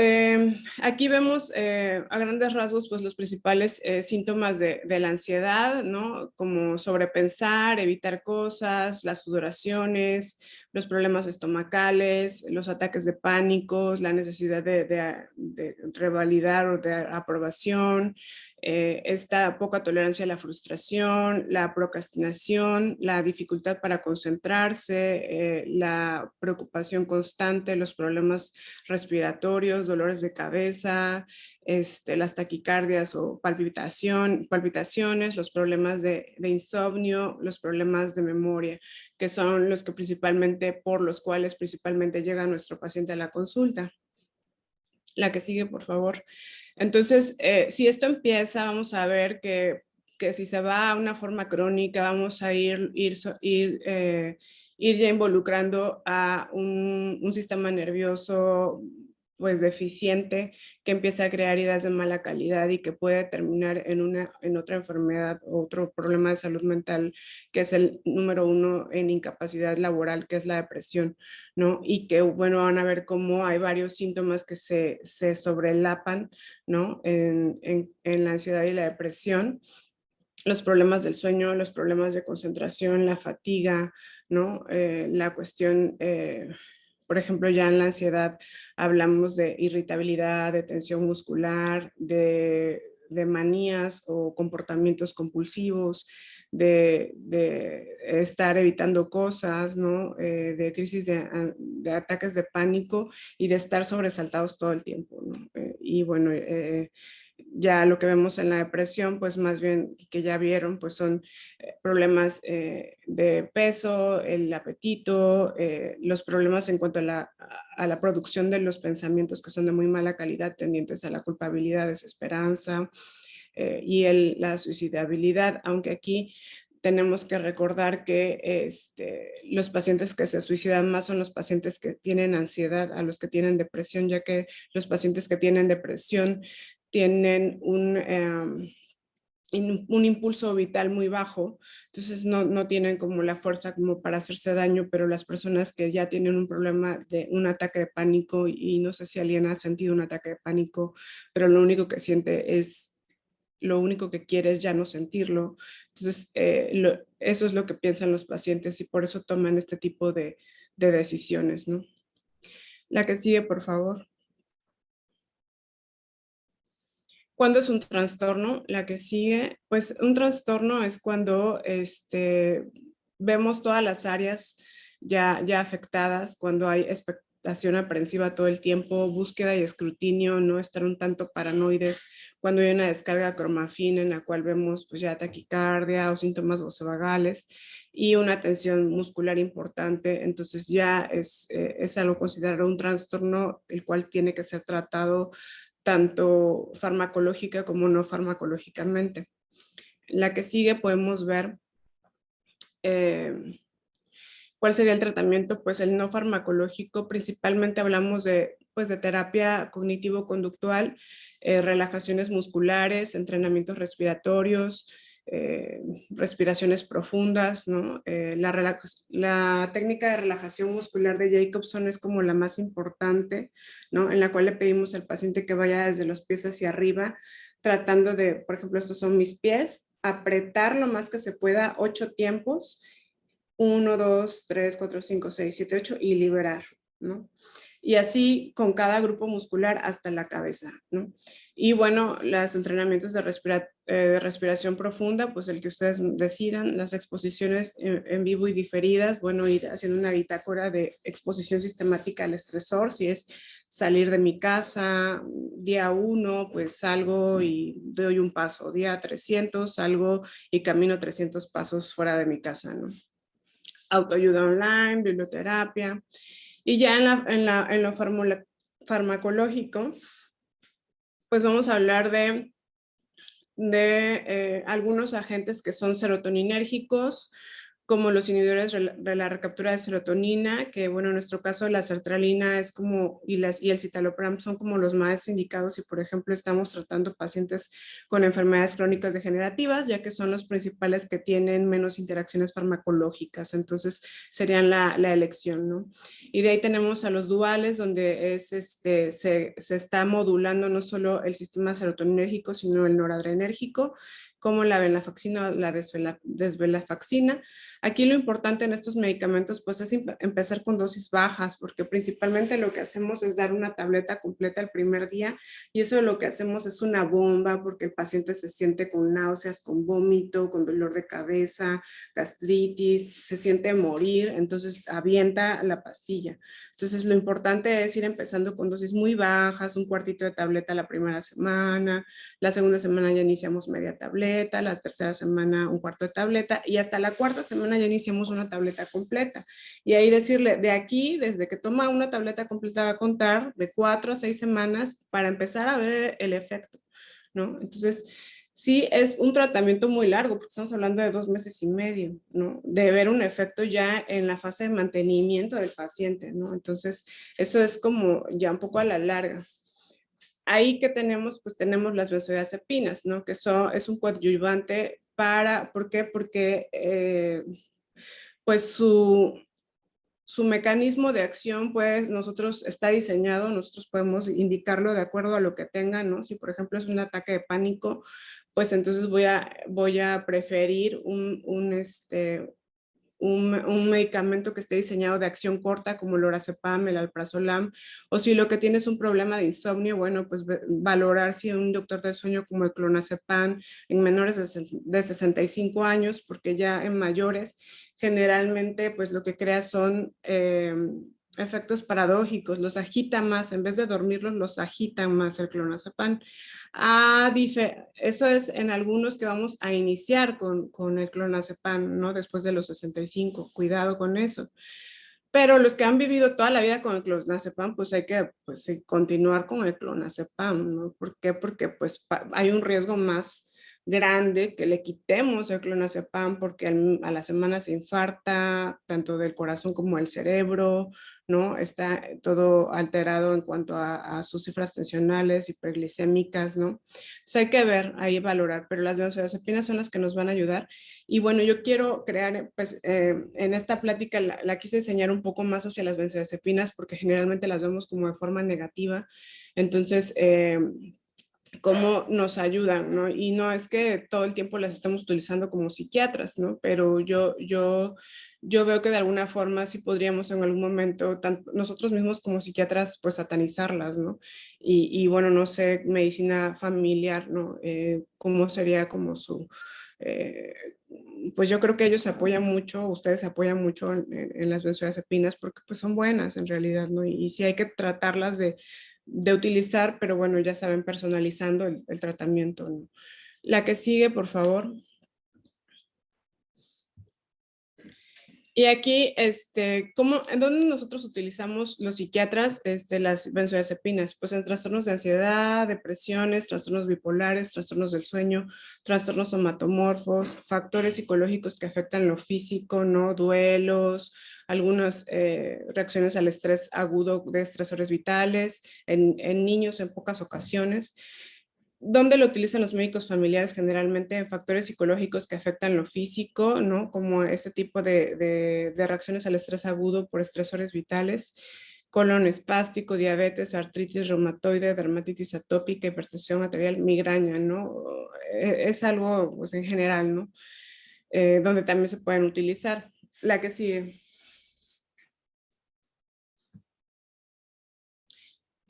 aquí vemos a grandes rasgos pues, los principales síntomas de la ansiedad, ¿no? Como sobrepensar, evitar cosas, las sudoraciones, los problemas estomacales, los ataques de pánico, la necesidad de revalidar o de aprobación, esta poca tolerancia a la frustración, la procrastinación, la dificultad para concentrarse, la preocupación constante, los problemas respiratorios, dolores de cabeza, las taquicardias o palpitaciones, los problemas de insomnio, los problemas de memoria, que son los que por los cuales principalmente llega nuestro paciente a la consulta. La que sigue, por favor. Entonces, si esto empieza, vamos a ver que si se va a una forma crónica, vamos a ir ya involucrando a un sistema nervioso pues deficiente que empieza a crear ideas de mala calidad y que puede terminar en otra enfermedad, otro problema de salud mental, que es el número 1 en incapacidad laboral, que es la depresión, ¿no? Y que, bueno, van a ver cómo hay varios síntomas que se sobrelapan, ¿no? En la ansiedad y la depresión. Los problemas del sueño, los problemas de concentración, la fatiga, ¿no? La cuestión, por ejemplo, ya en la ansiedad hablamos de irritabilidad, de tensión muscular, de manías o comportamientos compulsivos, de estar evitando cosas, ¿no? De crisis de ataques de pánico y de estar sobresaltados todo el tiempo, ¿no? Y bueno, ya lo que vemos en la depresión, pues más bien que ya vieron, pues son problemas de peso, el apetito, los problemas en cuanto a la producción de los pensamientos que son de muy mala calidad, tendientes a la culpabilidad, desesperanza y la suicidabilidad, aunque aquí tenemos que recordar que los pacientes que se suicidan más son los pacientes que tienen ansiedad a los que tienen depresión, ya que los pacientes que tienen depresión tienen un impulso vital muy bajo, entonces no tienen como la fuerza como para hacerse daño, pero las personas que ya tienen un problema de un ataque de pánico, y no sé si alguien ha sentido un ataque de pánico, pero lo único que siente lo único que quiere es ya no sentirlo. Entonces, eso es lo que piensan los pacientes y por eso toman este tipo de decisiones, ¿no? La que sigue, por favor. ¿Cuándo es un trastorno? La que sigue, pues un trastorno es cuando vemos todas las áreas ya afectadas, cuando hay expectación aprensiva todo el tiempo, búsqueda y escrutinio, no estar un tanto paranoides, cuando hay una descarga cromafina en la cual vemos pues ya taquicardia o síntomas vocevagales y una tensión muscular importante, entonces ya es algo considerado un trastorno, el cual tiene que ser tratado tanto farmacológica como no farmacológicamente. La que sigue podemos ver ¿cuál sería el tratamiento? Pues el no farmacológico, principalmente hablamos de terapia cognitivo-conductual, relajaciones musculares, entrenamientos respiratorios, respiraciones profundas, ¿no? La técnica de relajación muscular de Jacobson es como la más importante, ¿no? En la cual le pedimos al paciente que vaya desde los pies hacia arriba, tratando de, por ejemplo, estos son mis pies, apretar lo más que se pueda 8 tiempos, 1, 2, 3, 4, 5, 6, 7, 8 y liberar, ¿no? Y así con cada grupo muscular hasta la cabeza, ¿no? Y bueno, los entrenamientos de respiración profunda, pues el que ustedes decidan, las exposiciones en vivo y diferidas, bueno, ir haciendo una bitácora de exposición sistemática al estresor, si es salir de mi casa, día 1, pues salgo y doy un paso, día 300, salgo y camino 300 pasos fuera de mi casa, ¿no? Autoayuda online, biblioterapia, y ya en lo farmacológico, pues vamos a hablar de algunos agentes que son serotoninérgicos, como los inhibidores de la recaptura de serotonina, que bueno, en nuestro caso la sertralina es como, y el citalopram son como los más indicados si por ejemplo estamos tratando pacientes con enfermedades crónicas degenerativas, ya que son los principales que tienen menos interacciones farmacológicas, entonces serían la elección, ¿no? Y de ahí tenemos a los duales, donde se está modulando no solo el sistema serotoninérgico, sino el noradrenérgico, como la venlafaxina o la desvenlafaxina. Aquí lo importante en estos medicamentos pues es empezar con dosis bajas, porque principalmente lo que hacemos es dar una tableta completa el primer día, y eso lo que hacemos es una bomba, porque el paciente se siente con náuseas, con vómito, con dolor de cabeza, gastritis, se siente morir, entonces avienta la pastilla. Entonces lo importante es ir empezando con dosis muy bajas, un cuartito de tableta la primera semana, la segunda semana ya iniciamos media tableta, la tercera semana un cuarto de tableta, y hasta la cuarta semana ya iniciamos una tableta completa. Y ahí decirle, de aquí, desde que toma una tableta completa va a contar de 4 a 6 semanas para empezar a ver el efecto, ¿no? Entonces, sí es un tratamiento muy largo, porque estamos hablando de 2 meses y medio, ¿no? De ver un efecto ya en la fase de mantenimiento del paciente, ¿no? Entonces, eso es como ya un poco a la larga. Ahí que tenemos, pues tenemos las benzodiazepinas, ¿no? Que es un coadyuvante para, ¿por qué? Porque pues su mecanismo de acción, pues nosotros está diseñado, nosotros podemos indicarlo de acuerdo a lo que tengan, ¿no? Si por ejemplo es un ataque de pánico, pues entonces voy a preferir un medicamento que esté diseñado de acción corta como el lorazepam, el alprazolam, o si lo que tienes es un problema de insomnio, bueno, pues valorar si un doctor del sueño como el clonazepam en menores de 65 años, porque ya en mayores generalmente pues lo que crea son efectos paradójicos, los agita más, en vez de dormirlos, los agitan más el clonazepam. Eso es en algunos que vamos a iniciar con el clonazepam, ¿no? Después de los 65, cuidado con eso. Pero los que han vivido toda la vida con el clonazepam, pues hay que continuar con el clonazepam, ¿no? ¿Por qué? Porque pues hay un riesgo más grande que le quitemos el clonazepam, porque a la semana se infarta tanto del corazón como del cerebro, ¿no? Está todo alterado en cuanto a sus cifras tensionales, hiperglicémicas, ¿no? Entonces hay que ver, ahí valorar, pero las benzodiazepinas son las que nos van a ayudar. Y bueno, yo quiero crear, pues en esta plática la quise enseñar un poco más hacia las benzodiazepinas, porque generalmente las vemos como de forma negativa. Entonces, cómo nos ayudan, ¿no? Y no es que todo el tiempo las estamos utilizando como psiquiatras, ¿no? Pero yo veo que de alguna forma sí podríamos en algún momento, tanto nosotros mismos como psiquiatras, pues satanizarlas, ¿no? Y bueno, no sé, medicina familiar, ¿no? ¿Cómo sería como su... pues yo creo que ellos se apoyan mucho, ustedes se apoyan mucho en las benzodiazepinas porque pues son buenas en realidad, ¿no? Y sí hay que tratarlas de utilizar, pero bueno, ya saben, personalizando el tratamiento, ¿no? La que sigue, por favor. Y aquí, ¿en dónde nosotros utilizamos los psiquiatras las benzodiazepinas? Pues en trastornos de ansiedad, depresiones, trastornos bipolares, trastornos del sueño, trastornos somatomorfos, factores psicológicos que afectan lo físico, ¿no? Duelos, algunas reacciones al estrés agudo de estresores vitales, en niños en pocas ocasiones. ¿Dónde lo utilizan los médicos familiares? Generalmente en factores psicológicos que afectan lo físico, ¿no? Como este tipo de reacciones al estrés agudo por estresores vitales, colon espástico, diabetes, artritis reumatoide, dermatitis atópica, hipertensión arterial, migraña, ¿no? Es algo, pues, en general, ¿no? Donde también se pueden utilizar. La que sigue.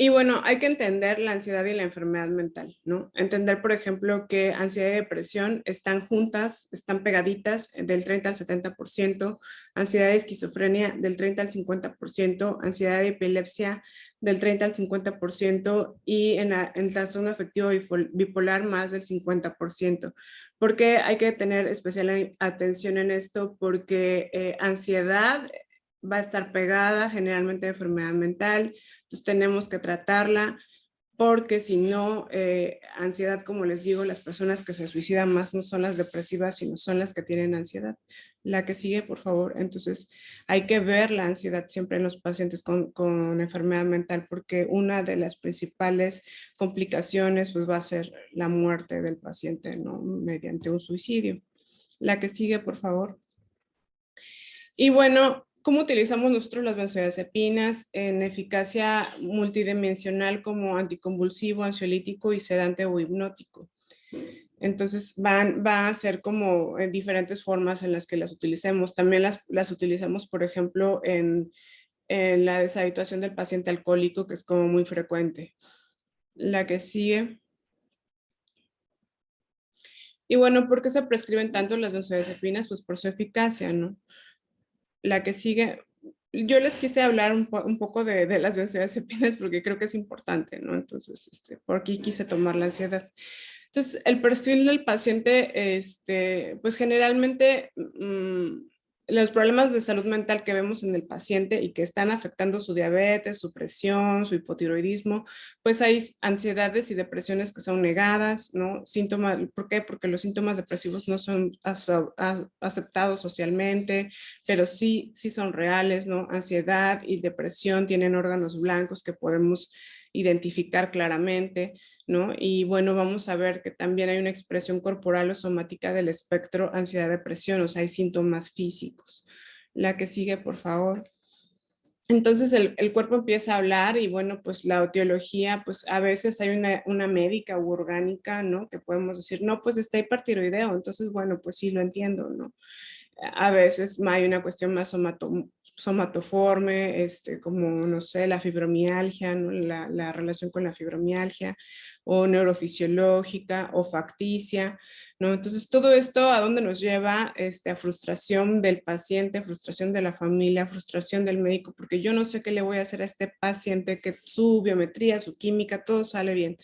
Y bueno, hay que entender la ansiedad y la enfermedad mental, ¿no? Entender, por ejemplo, que ansiedad y depresión están juntas, están pegaditas del 30 al 70%, ansiedad y esquizofrenia del 30 al 50%, ansiedad y epilepsia del 30 al 50% y en trastorno afectivo bipolar más del 50%. ¿Por qué hay que tener especial atención en esto? Porque ansiedad va a estar pegada generalmente a enfermedad mental, entonces tenemos que tratarla porque si no, ansiedad, como les digo, las personas que se suicidan más no son las depresivas, sino son las que tienen ansiedad. La que sigue, por favor. Entonces, hay que ver la ansiedad siempre en los pacientes con enfermedad mental porque una de las principales complicaciones pues, va a ser la muerte del paciente, ¿no? Mediante un suicidio. La que sigue, por favor. Y bueno, ¿cómo utilizamos nosotros las benzodiazepinas en eficacia multidimensional como anticonvulsivo, ansiolítico y sedante o hipnótico? Entonces va a ser como en diferentes formas en las que las utilicemos. También las utilizamos, por ejemplo, en la deshabituación del paciente alcohólico, que es como muy frecuente. La que sigue. Y bueno, ¿por qué se prescriben tanto las benzodiazepinas? Pues por su eficacia, ¿no? La que sigue, yo les quise hablar un poco de las benzodiazepinas porque creo que es importante, ¿no? Entonces, por aquí quise tomar la ansiedad. Entonces, el perfil del paciente, pues generalmente los problemas de salud mental que vemos en el paciente y que están afectando su diabetes, su presión, su hipotiroidismo, pues hay ansiedades y depresiones que son negadas, ¿no? Síntomas, ¿por qué? Porque los síntomas depresivos no son aceptados socialmente, pero sí son reales, ¿no? Ansiedad y depresión tienen órganos blancos que podemos identificar claramente, ¿no? Y bueno, vamos a ver que también hay una expresión corporal o somática del espectro ansiedad-depresión, o sea, hay síntomas físicos. La que sigue, por favor. Entonces el cuerpo empieza a hablar y bueno, pues la etiología, pues a veces hay una médica u orgánica, ¿no? Que podemos decir, no, pues está hipertiroideo, entonces bueno, pues sí lo entiendo, ¿no? A veces hay una cuestión más somatoforme, como, no sé, la fibromialgia, ¿no? La relación con la fibromialgia, o neurofisiológica, o facticia, ¿no? Entonces, todo esto, ¿a dónde nos lleva? A frustración del paciente, frustración de la familia, frustración del médico, porque yo no sé qué le voy a hacer a este paciente, que su biometría, su química, todo sale bien,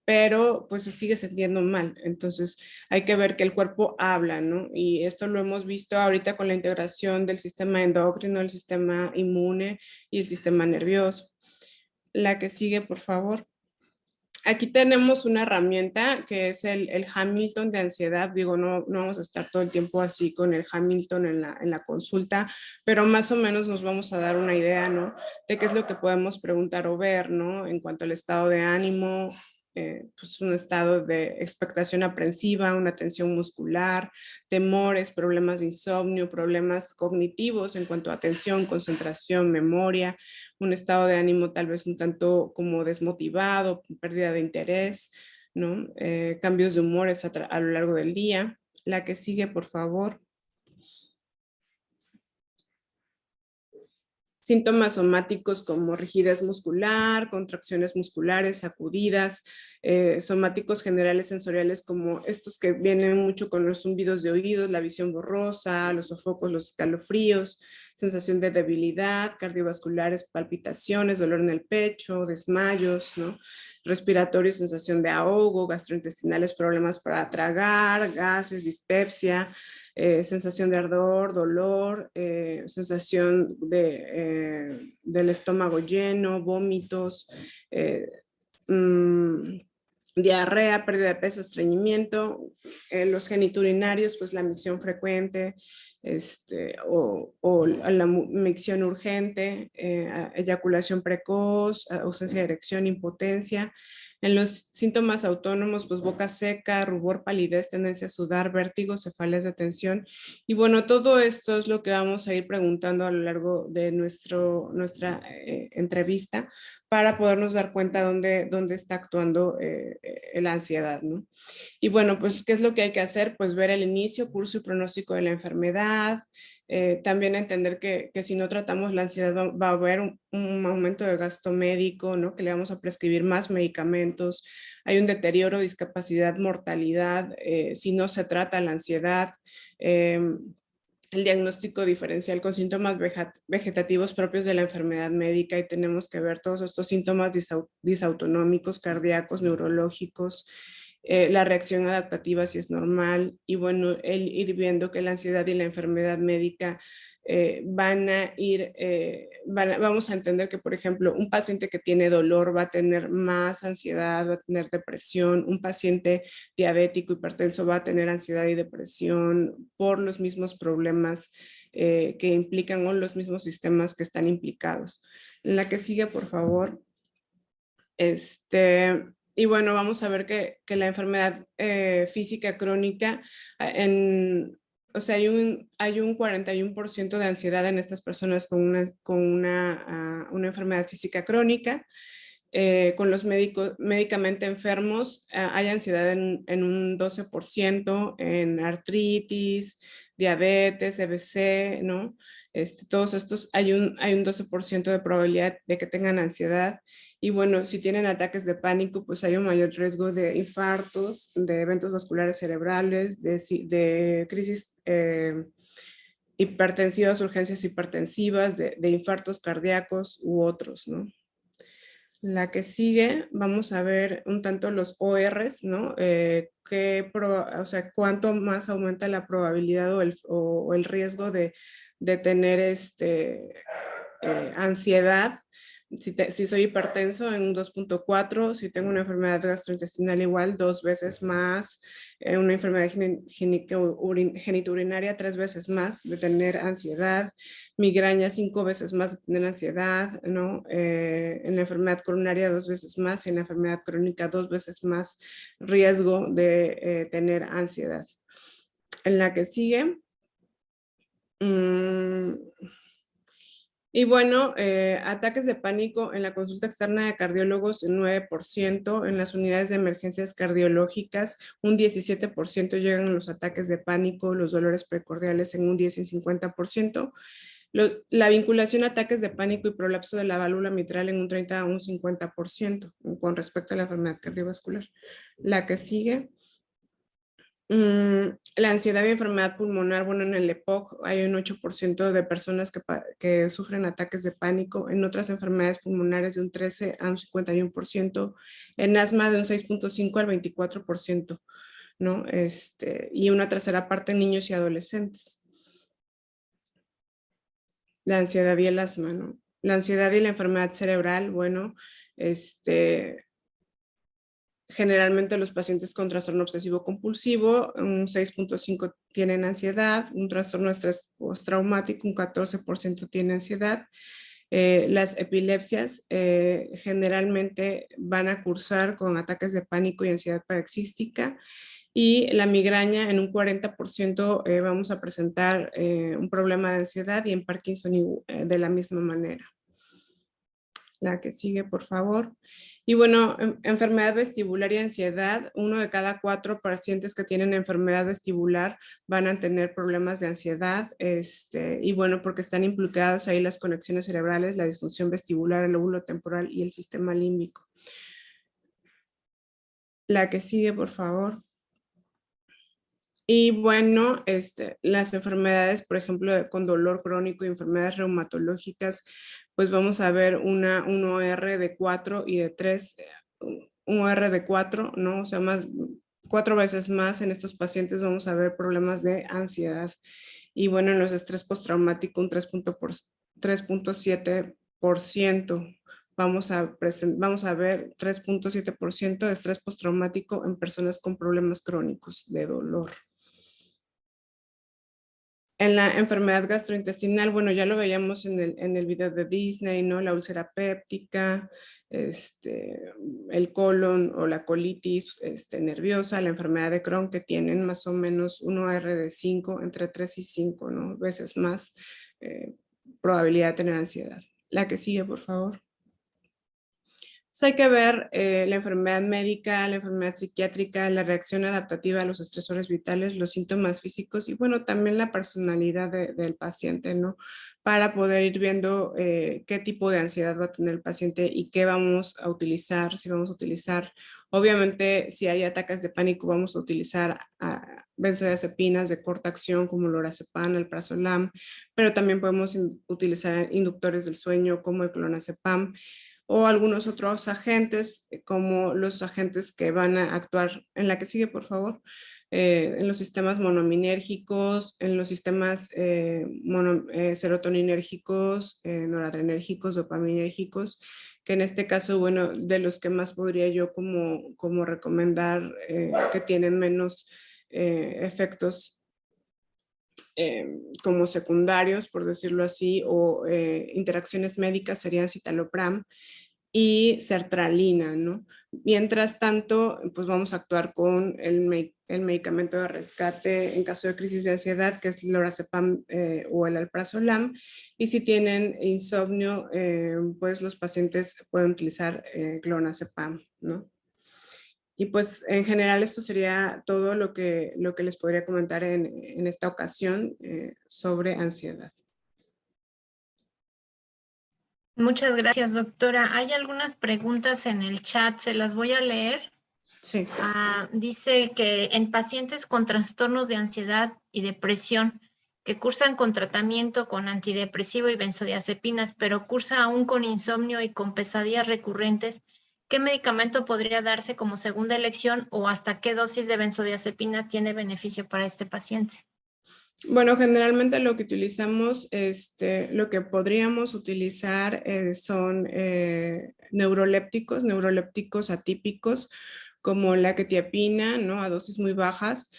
pero pues se sigue sintiendo mal. Entonces hay que ver que el cuerpo habla, ¿no? Y esto lo hemos visto ahorita con la integración del sistema endocrino, el sistema inmune y el sistema nervioso. La que sigue, por favor. Aquí tenemos una herramienta que es el Hamilton de ansiedad. Digo, no vamos a estar todo el tiempo así con el Hamilton en la consulta, pero más o menos nos vamos a dar una idea, ¿no? De qué es lo que podemos preguntar o ver, ¿no? En cuanto al estado de ánimo, pues un estado de expectación aprensiva, una tensión muscular, temores, problemas de insomnio, problemas cognitivos en cuanto a atención, concentración, memoria, un estado de ánimo tal vez un tanto como desmotivado, pérdida de interés, ¿no? Cambios de humores a lo largo del día. La que sigue, por favor. Síntomas somáticos como rigidez muscular, contracciones musculares, sacudidas, somáticos generales sensoriales como estos que vienen mucho con los zumbidos de oídos, la visión borrosa, los sofocos, los escalofríos, sensación de debilidad, cardiovasculares, palpitaciones, dolor en el pecho, desmayos, ¿no? Respiratorio, sensación de ahogo, gastrointestinales, problemas para tragar, gases, dispepsia, sensación de ardor, dolor, sensación del estómago lleno, vómitos, diarrea, pérdida de peso, estreñimiento, los geniturinarios, pues la micción frecuente, o la micción urgente, eyaculación precoz, ausencia de erección, impotencia. En los síntomas autónomos, pues boca seca, rubor, palidez, tendencia a sudar, vértigo, cefaleas de tensión. Y bueno, todo esto es lo que vamos a ir preguntando a lo largo de nuestra entrevista para podernos dar cuenta dónde está actuando la ansiedad, ¿no? Y bueno, pues, ¿qué es lo que hay que hacer? Pues ver el inicio, curso y pronóstico de la enfermedad. También entender que si no tratamos la ansiedad va a haber un aumento de gasto médico, ¿no? Que le vamos a prescribir más medicamentos. Hay un deterioro, discapacidad, mortalidad, si no se trata la ansiedad. El diagnóstico diferencial con síntomas vegetativos propios de la enfermedad médica, y tenemos que ver todos estos síntomas disautonómicos, cardíacos, neurológicos, la reacción adaptativa si es normal, y bueno, el ir viendo que la ansiedad y la enfermedad médica vamos a entender que, por ejemplo, un paciente que tiene dolor va a tener más ansiedad, va a tener depresión, un paciente diabético, hipertenso va a tener ansiedad y depresión por los mismos problemas que implican, o los mismos sistemas que están implicados. En la que sigue, por favor. Y bueno, vamos a ver que la enfermedad física crónica, o sea, hay un 41% de ansiedad en estas personas con una enfermedad física crónica. Con los médicamente enfermos hay ansiedad en un 12%, en artritis, diabetes, EBC, ¿no? Todos estos hay un 12% de probabilidad de que tengan ansiedad. Y bueno, si tienen ataques de pánico, pues hay un mayor riesgo de infartos, de eventos vasculares cerebrales, de crisis hipertensivas, urgencias hipertensivas, de infartos cardíacos u otros, ¿no? La que sigue, vamos a ver un tanto los ORs, ¿no? O sea, cuánto más aumenta la probabilidad o el riesgo de tener ansiedad. Si soy hipertenso, en un 2.4, si tengo una enfermedad gastrointestinal, igual 2 veces más, una enfermedad genitourinaria 3 veces más de tener ansiedad, migraña 5 veces más de tener ansiedad, ¿no? En la enfermedad coronaria 2 veces más, y en la enfermedad crónica 2 veces más riesgo de tener ansiedad. En la que sigue, y bueno, ataques de pánico en la consulta externa de cardiólogos, 9%, en las unidades de emergencias cardiológicas, un 17% llegan los ataques de pánico, los dolores precordiales en un 10 y 50%, la vinculación a ataques de pánico y prolapso de la válvula mitral en un 30 a un 50% con respecto a la enfermedad cardiovascular. La que sigue. La ansiedad y enfermedad pulmonar, bueno, en el EPOC hay un 8% de personas que sufren ataques de pánico, en otras enfermedades pulmonares de un 13 a un 51%, en asma de un 6.5 al 24%, ¿no? Y una tercera parte en niños y adolescentes. La ansiedad y el asma, ¿no? La ansiedad y la enfermedad cerebral, bueno, generalmente los pacientes con trastorno obsesivo compulsivo, un 6.5 tienen ansiedad, un trastorno de estrés postraumático, un 14% tiene ansiedad. Las epilepsias generalmente van a cursar con ataques de pánico y ansiedad paroxística, y la migraña en un 40% vamos a presentar un problema de ansiedad, y en Parkinson de la misma manera. La que sigue, por favor. Y bueno, enfermedad vestibular y ansiedad, 1 de cada 4 pacientes que tienen enfermedad vestibular van a tener problemas de ansiedad, y bueno, porque están implicadas ahí las conexiones cerebrales, la disfunción vestibular, el lóbulo temporal y el sistema límbico. La que sigue, por favor. Y bueno, las enfermedades, por ejemplo, con dolor crónico y enfermedades reumatológicas, pues vamos a ver un OR de 4 y de 3, un OR de 4, ¿no? O sea, 4 veces más en estos pacientes vamos a ver problemas de ansiedad. Y bueno, en los estrés postraumático un 3.7%. Vamos a ver 3.7% de estrés postraumático en personas con problemas crónicos de dolor. En la enfermedad gastrointestinal, bueno, ya lo veíamos en el video de Disney, ¿no? La úlcera péptica, el colon o la colitis nerviosa, la enfermedad de Crohn, que tienen más o menos un OR de 5, entre 3 y 5, ¿no? Veces más probabilidad de tener ansiedad. La que sigue, por favor. Hay que ver la enfermedad médica, la enfermedad psiquiátrica, la reacción adaptativa a los estresores vitales, los síntomas físicos y bueno, también la personalidad del paciente, ¿no? Para poder ir viendo qué tipo de ansiedad va a tener el paciente y qué vamos a utilizar, si vamos a utilizar. Obviamente, si hay ataques de pánico, vamos a utilizar benzodiazepinas de corta acción como el lorazepam, el prazolam, pero también podemos utilizar inductores del sueño como el clonazepam, o algunos otros agentes, como los agentes que van a actuar en la que sigue, por favor, en los sistemas monominérgicos, en los sistemas serotoninérgicos, noradrenérgicos, dopaminérgicos, que en este caso, bueno, de los que más podría yo como recomendar que tienen menos efectos como secundarios, por decirlo así, o interacciones médicas serían citalopram y sertralina, ¿no? Mientras tanto, pues vamos a actuar con el medicamento de rescate en caso de crisis de ansiedad, que es el lorazepam o el alprazolam, y si tienen insomnio, pues los pacientes pueden utilizar clonazepam, ¿no? Y pues en general esto sería todo lo que les podría comentar en esta ocasión sobre ansiedad. Muchas gracias, doctora. Hay algunas preguntas en el chat, se las voy a leer. Sí. Dice que en pacientes con trastornos de ansiedad y depresión que cursan con tratamiento con antidepresivo y benzodiazepinas, pero cursa aún con insomnio y con pesadillas recurrentes, ¿qué medicamento podría darse como segunda elección o hasta qué dosis de benzodiazepina tiene beneficio para este paciente? Bueno, generalmente lo que utilizamos, lo que podríamos utilizar son neurolépticos atípicos, como la quetiapina, ¿no? A dosis muy bajas,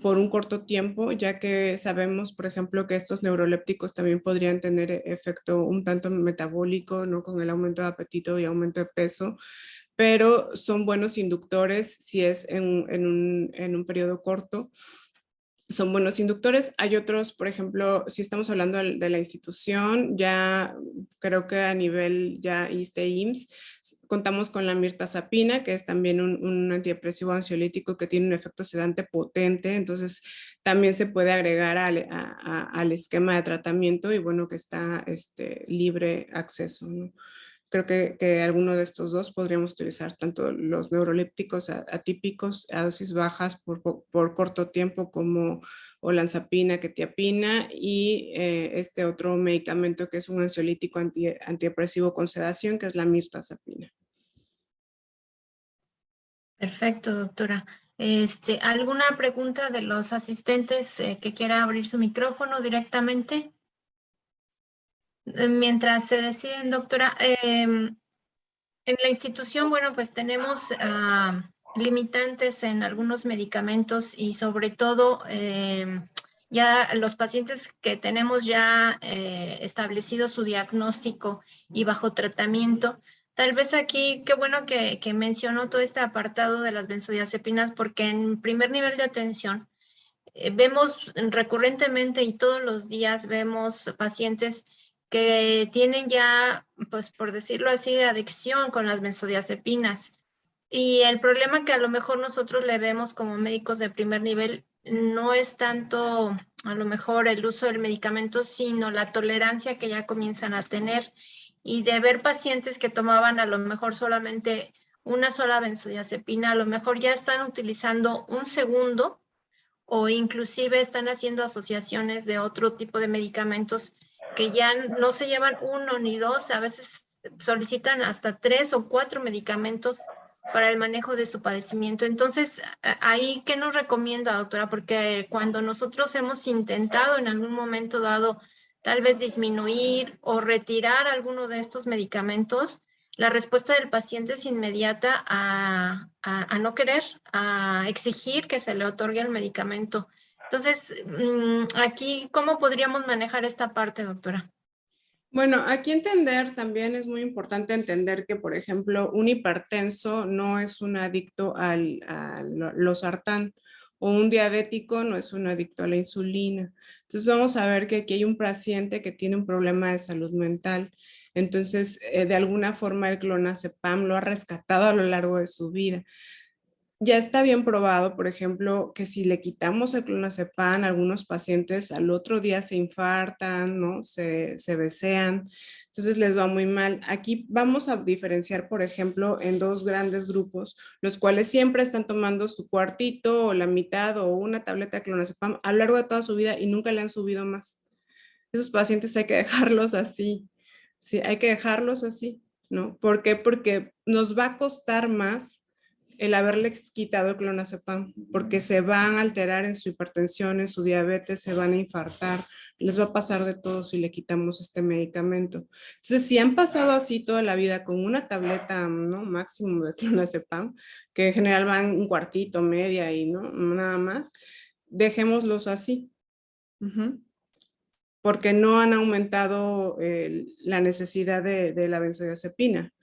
por un corto tiempo, ya que sabemos, por ejemplo, que estos neurolépticos también podrían tener efecto un tanto metabólico, ¿no? Con el aumento de apetito y aumento de peso, pero son buenos inductores si es en un periodo corto. Son buenos inductores. Hay otros, por ejemplo, si estamos hablando de la institución, ya creo que a nivel ya ISSSTE-IMSS, contamos con la mirtazapina, que es también un antidepresivo ansiolítico que tiene un efecto sedante potente, entonces también se puede agregar al esquema de tratamiento y bueno, que está libre acceso, ¿no? Creo que alguno de estos dos podríamos utilizar tanto los neurolépticos atípicos a dosis bajas por corto tiempo como olanzapina, quetiapina y este otro medicamento que es un ansiolítico antidepresivo con sedación, que es la mirtazapina. Perfecto, doctora. ¿Alguna pregunta de los asistentes que quiera abrir su micrófono directamente? Mientras se deciden, doctora, en la institución, bueno, pues tenemos limitantes en algunos medicamentos y sobre todo ya los pacientes que tenemos ya establecido su diagnóstico y bajo tratamiento. Tal vez aquí, qué bueno que mencionó todo este apartado de las benzodiazepinas, porque en primer nivel de atención vemos recurrentemente y todos los días vemos pacientes que tienen ya, pues por decirlo así, adicción con las benzodiazepinas. Y el problema que a lo mejor nosotros le vemos como médicos de primer nivel no es tanto a lo mejor el uso del medicamento, sino la tolerancia que ya comienzan a tener. Y de ver pacientes que tomaban a lo mejor solamente una sola benzodiazepina, a lo mejor ya están utilizando un segundo o inclusive están haciendo asociaciones de otro tipo de medicamentos que ya no se llevan uno ni dos, a veces solicitan hasta 3 o 4 medicamentos para el manejo de su padecimiento. Entonces, ahí, ¿qué nos recomienda, doctora? Porque cuando nosotros hemos intentado en algún momento dado tal vez disminuir o retirar alguno de estos medicamentos, la respuesta del paciente es inmediata a no querer, a exigir que se le otorgue el medicamento. Entonces, aquí, ¿cómo podríamos manejar esta parte, doctora? Bueno, aquí entender también es muy importante entender que, por ejemplo, un hipertenso no es un adicto a losartán, o un diabético no es un adicto a la insulina. Entonces vamos a ver que aquí hay un paciente que tiene un problema de salud mental. Entonces, de alguna forma el clonazepam lo ha rescatado a lo largo de su vida. Ya está bien probado, por ejemplo, que si le quitamos el clonazepam, algunos pacientes al otro día se infartan, ¿no? Se besean, entonces les va muy mal. Aquí vamos a diferenciar, por ejemplo, en dos grandes grupos, los cuales siempre están tomando su cuartito o la mitad o una tableta de clonazepam a lo largo de toda su vida y nunca le han subido más. Esos pacientes hay que dejarlos así, sí, hay que dejarlos así, ¿no? ¿Por qué? Porque nos va a costar más el haberles quitado el clonazepam, porque se van a alterar en su hipertensión, en su diabetes, se van a infartar, les va a pasar de todo si le quitamos este medicamento. Entonces, si han pasado así toda la vida con una tableta, ¿no? Máximo de clonazepam, que en general van un cuartito, media y no nada más, dejémoslos así. Porque no han aumentado la necesidad de la benzodiazepina,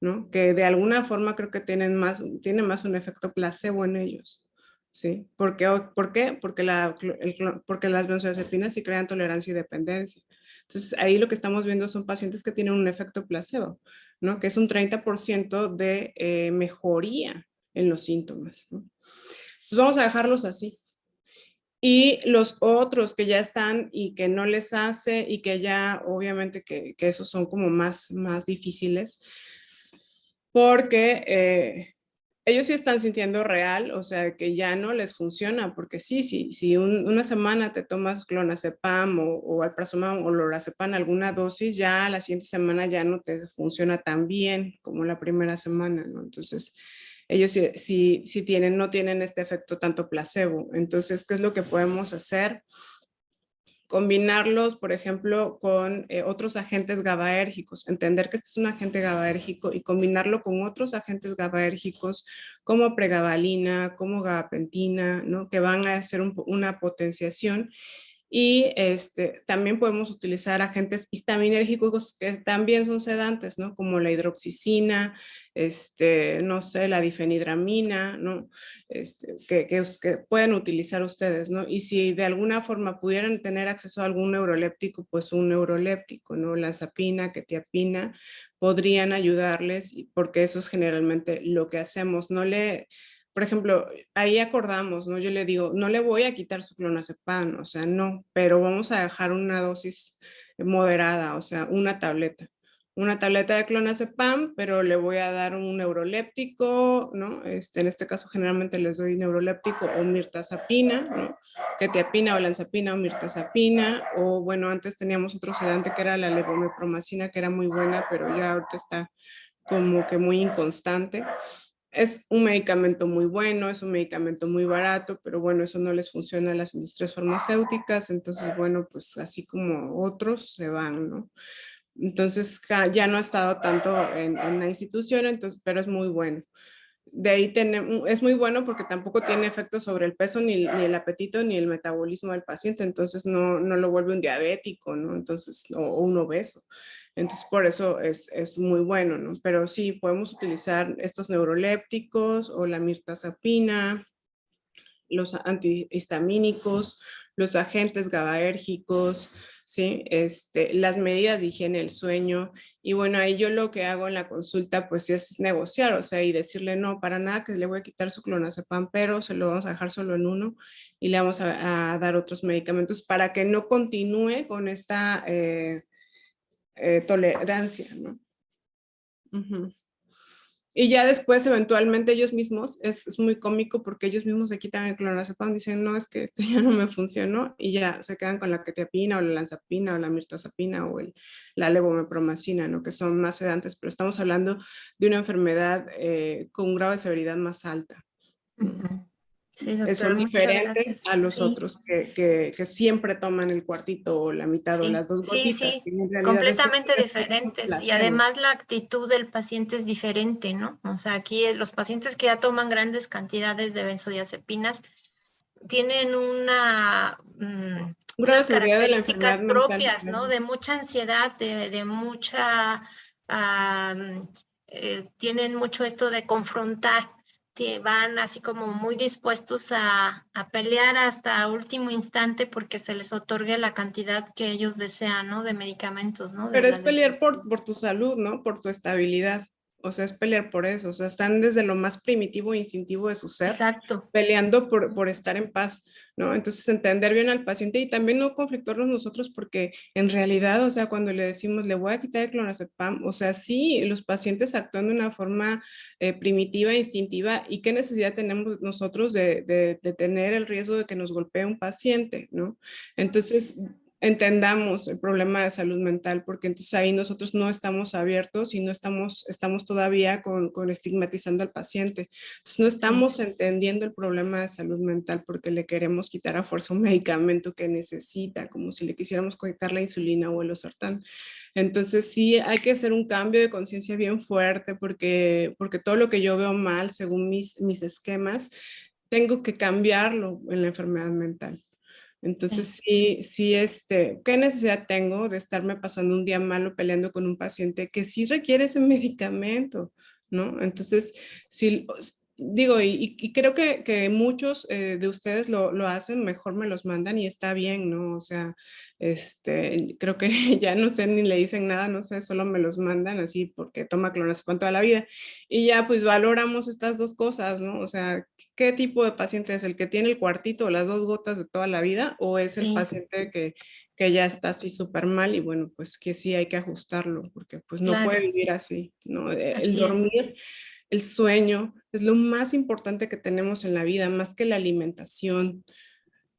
¿no? Que de alguna forma creo que tiene más un efecto placebo en ellos, ¿sí? ¿Por qué? Porque las benzodiazepinas sí crean tolerancia y dependencia. Entonces, ahí lo que estamos viendo son pacientes que tienen un efecto placebo, ¿no? Que es un 30% de mejoría en los síntomas, ¿no? Entonces, vamos a dejarlos así. Y los otros que ya están y que no les hace y que ya obviamente que esos son como más difíciles porque ellos sí están sintiendo real, o sea, que ya no les funciona, porque si una semana te tomas clonazepam o alprazolam o lorazepam alguna dosis, ya la siguiente semana ya no te funciona tan bien como la primera semana, ¿no? Entonces, ellos sí no tienen este efecto tanto placebo. Entonces, ¿qué es lo que podemos hacer? Combinarlos, por ejemplo, con otros agentes GABAérgicos, entender que este es un agente GABAérgico y combinarlo con otros agentes GABAérgicos como pregabalina, como gabapentina, ¿no? Que van a hacer una potenciación. Y también podemos utilizar agentes histaminérgicos que también son sedantes, ¿no? Como la hidroxicina, no sé, la difenidramina, ¿no? Que pueden utilizar ustedes, ¿no? Y si de alguna forma pudieran tener acceso a algún neuroléptico, pues un neuroléptico, ¿no? La zapina, quetiapina, podrían ayudarles porque eso es generalmente lo que hacemos. Por ejemplo, ahí acordamos, ¿no? Yo le digo, no le voy a quitar su clonazepam, o sea, no, pero vamos a dejar una dosis moderada, o sea, una tableta de clonazepam, pero le voy a dar un neuroléptico, ¿no? En este caso generalmente les doy neuroléptico o mirtazapina, ¿no? Quetiapina o olanzapina o mirtazapina, o bueno, antes teníamos otro sedante que era la levomepromacina, que era muy buena, pero ya ahorita está como que muy inconstante. Es un medicamento muy bueno, es un medicamento muy barato, pero bueno, eso no les funciona a las industrias farmacéuticas, entonces bueno, pues así como otros se van, ¿no? Entonces ya no ha estado tanto en la institución, entonces, pero es muy bueno. De ahí es muy bueno porque tampoco tiene efecto sobre el peso, ni el apetito, ni el metabolismo del paciente, entonces no lo vuelve un diabético, ¿no? Entonces, o un obeso. Entonces, por eso es muy bueno, ¿no? Pero sí, podemos utilizar estos neurolépticos o la mirtazapina, los antihistamínicos, los agentes GABAérgicos, ¿sí? Las medidas de higiene del sueño. Y bueno, ahí yo lo que hago en la consulta, pues es negociar, o sea, y decirle, no, para nada que le voy a quitar su clonazepam, pero se lo vamos a dejar solo en uno y le vamos a dar otros medicamentos para que no continúe con esta tolerancia, ¿no? Y ya después, eventualmente, ellos mismos, es muy cómico porque ellos mismos se quitan el clonazepam, dicen, no, es que este ya no me funcionó, y ya se quedan con la quetiapina o la lanzapina o la mirtazapina o la levomepromacina, ¿no? Que son más sedantes, pero estamos hablando de una enfermedad con un grado de severidad más alta. Sí, doctora, Son muchas diferentes gracias. a los Sí. otros que siempre toman el cuartito o la mitad o Sí, las 2 sí, gotitas. sí, Que en realidad completamente es un diferentes. Y placebo. además la actitud del paciente es diferente, ¿no? O sea, aquí los pacientes que ya toman grandes cantidades de benzodiazepinas tienen Un grado de unas severidad de la enfermedad características mental. propias, ¿no? De mucha ansiedad, de mucha, tienen mucho esto de confrontar, van así como muy dispuestos a pelear hasta último instante porque se les otorgue la cantidad que ellos desean, ¿no? De medicamentos, ¿no? De Pero es la pelear desesperación. por tu salud, ¿no? Por tu estabilidad. O sea, es pelear por eso. O sea, están desde lo más primitivo e instintivo de su ser, Exacto. peleando por estar en paz, ¿no? Entonces, entender bien al paciente y también no conflictuarnos nosotros porque en realidad, o sea, cuando le decimos, le voy a quitar el clonazepam, o sea, sí, los pacientes actúan de una forma primitiva, instintiva, y qué necesidad tenemos nosotros de tener el riesgo de que nos golpee un paciente, ¿no? Entonces, entendamos el problema de salud mental, porque entonces ahí nosotros no estamos abiertos y no estamos todavía con estigmatizando al paciente. Entonces no estamos entendiendo el problema de salud mental porque le queremos quitar a fuerza un medicamento que necesita, como si le quisiéramos quitar la insulina o el losartán. Entonces sí hay que hacer un cambio de conciencia bien fuerte porque todo lo que yo veo mal según mis esquemas, tengo que cambiarlo en la enfermedad mental. Entonces, sí, ¿qué necesidad tengo de estarme pasando un día malo peleando con un paciente que sí requiere ese medicamento, ¿no? Entonces, sí, digo, y creo que muchos de ustedes lo hacen, mejor me los mandan y está bien, ¿no? O sea, creo que ya no sé, ni le dicen nada, no sé, solo me los mandan así porque toma clonazepam toda la vida. Y ya pues valoramos estas dos cosas, ¿no? O sea, ¿qué tipo de paciente es? ¿El que tiene el cuartito o las 2 gotas de toda la vida? ¿O es el paciente que ya está así súper mal y bueno, pues que sí hay que ajustarlo porque pues no puede Claro, vivir así, ¿no? El así es. dormir, el sueño es lo más importante que tenemos en la vida, más que la alimentación.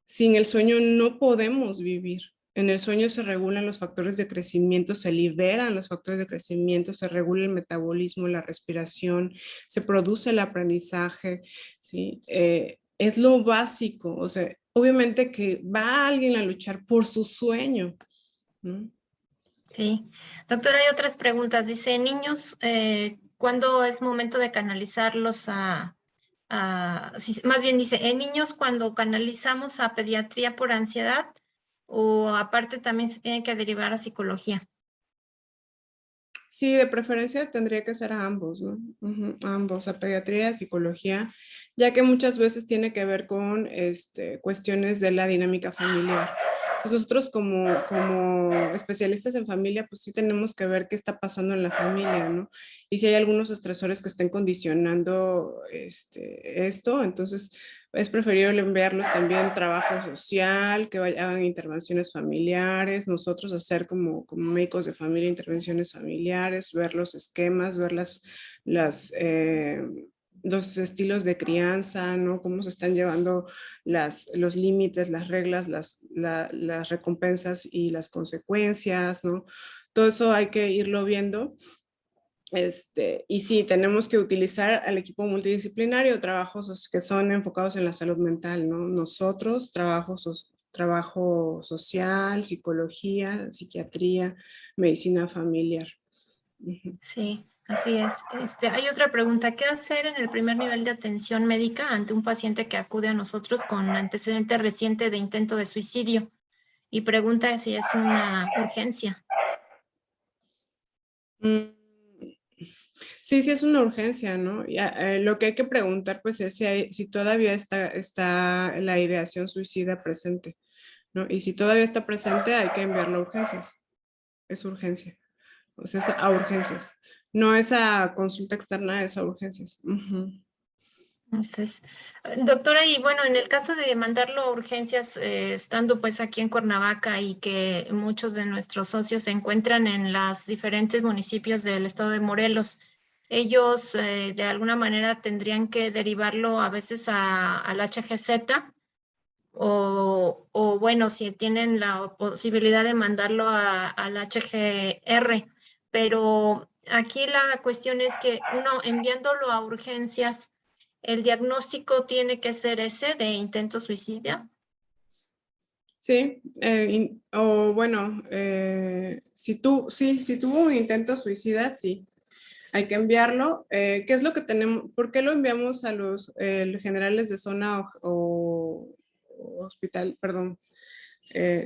Sin el sueño no podemos vivir. En el sueño se regulan los factores de crecimiento, se liberan los factores de crecimiento, se regula el metabolismo, la respiración, se produce el aprendizaje, ¿sí? Es lo básico, o sea, obviamente que va alguien a luchar por su sueño, ¿no? Sí. Doctora, hay otras preguntas. Dice, niños, ¿cuándo es momento de canalizarlos más bien dice, en niños cuando canalizamos a pediatría por ansiedad o aparte también se tiene que derivar a psicología? Sí, de preferencia tendría que ser a ambos, ¿no? Ambos, a pediatría, psicología, ya que muchas veces tiene que ver con cuestiones de la dinámica familiar. Entonces nosotros como especialistas en familia, pues sí tenemos que ver qué está pasando en la familia, ¿no? Y si hay algunos estresores que estén condicionando esto, entonces es preferible enviarlos también trabajo social, que hagan intervenciones familiares, nosotros hacer como médicos de familia intervenciones familiares, ver los esquemas, ver los estilos de crianza, ¿no? Cómo se están llevando los límites, las reglas, las recompensas y las consecuencias, ¿no? Todo eso hay que irlo viendo. Y sí, tenemos que utilizar al equipo multidisciplinario, trabajos que son enfocados en la salud mental, ¿no? Nosotros, trabajo social, psicología, psiquiatría, medicina familiar. Sí, así es. Hay otra pregunta. ¿Qué hacer en el primer nivel de atención médica ante un paciente que acude a nosotros con antecedente reciente de intento de suicidio? Y pregunta si es una urgencia. Sí, sí es una urgencia, ¿no? Lo que hay que preguntar pues es si todavía está la ideación suicida presente, ¿no? Y si todavía está presente hay que enviarlo a urgencias. Es urgencia. O sea, es a urgencias. No es a consulta externa, es a urgencias. Entonces, doctora, y bueno, en el caso de mandarlo a urgencias, estando pues aquí en Cuernavaca y que muchos de nuestros socios se encuentran en los diferentes municipios del estado de Morelos, ellos de alguna manera tendrían que derivarlo a veces al HGZ o bueno, si tienen la posibilidad de mandarlo al HGR, pero aquí la cuestión es que uno enviándolo a urgencias, el diagnóstico tiene que ser ese de intento suicida. Sí, o bueno, si tuvo un intento suicida, sí, hay que enviarlo. ¿Qué es lo que tenemos? ¿Por qué lo enviamos a los generales de zona o hospital, perdón?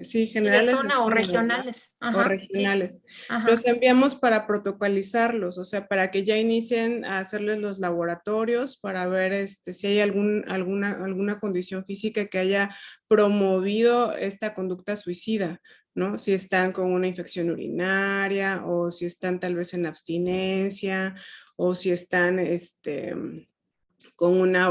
Sí, Sí, de generales de zona o zona, ¿verdad? regionales. O Ajá, sí. regionales. Ajá. Los enviamos para protocolizarlos, o sea, para que ya inicien a hacerles los laboratorios para ver si hay alguna condición física que haya promovido esta conducta suicida, ¿no? Si están con una infección urinaria o si están tal vez en abstinencia o si están con una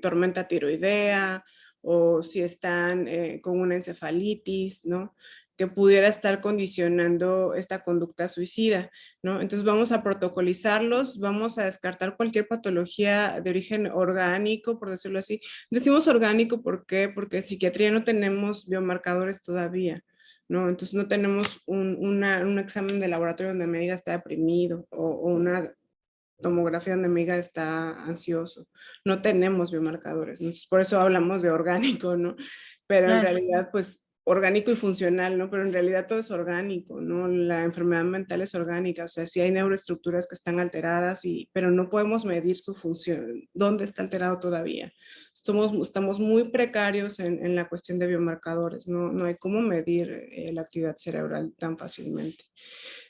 tormenta tiroidea o si están con una encefalitis, ¿no? Que pudiera estar condicionando esta conducta suicida, ¿no? Entonces vamos a protocolizarlos, vamos a descartar cualquier patología de origen orgánico, por decirlo así. Decimos orgánico, ¿por qué? Porque en psiquiatría no tenemos biomarcadores todavía, ¿no? Entonces no tenemos un examen de laboratorio donde me diga está deprimido o una tomografía donde mi hija está ansioso. No tenemos biomarcadores, entonces por eso hablamos de orgánico, ¿no? Pero en Claro. realidad, pues, orgánico y funcional, ¿no? Pero en realidad todo es orgánico, ¿no? La enfermedad mental es orgánica, o sea, sí hay neuroestructuras que están alteradas, pero no podemos medir su función, dónde está alterado todavía. Estamos muy precarios en la cuestión de biomarcadores, no hay cómo medir la actividad cerebral tan fácilmente.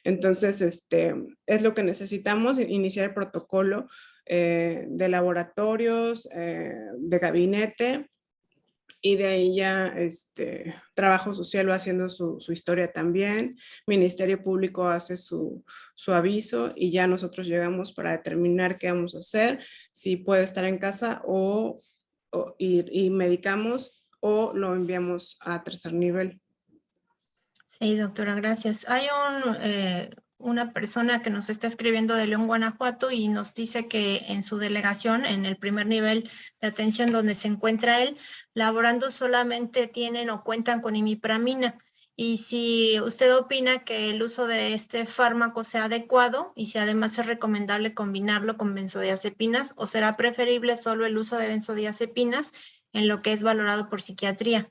Entonces, es lo que necesitamos, iniciar el protocolo de laboratorios, de gabinete, y de ahí ya trabajo social va haciendo su historia también, Ministerio Público hace su aviso y ya nosotros llegamos para determinar qué vamos a hacer, si puede estar en casa y medicamos o lo enviamos a tercer nivel. Sí, doctora, gracias. Hay una persona que nos está escribiendo de León, Guanajuato, y nos dice que en su delegación, en el primer nivel de atención donde se encuentra él, laborando solamente tienen o cuentan con imipramina. Y si usted opina que el uso de este fármaco sea adecuado y si además es recomendable combinarlo con benzodiazepinas o será preferible solo el uso de benzodiazepinas en lo que es valorado por psiquiatría.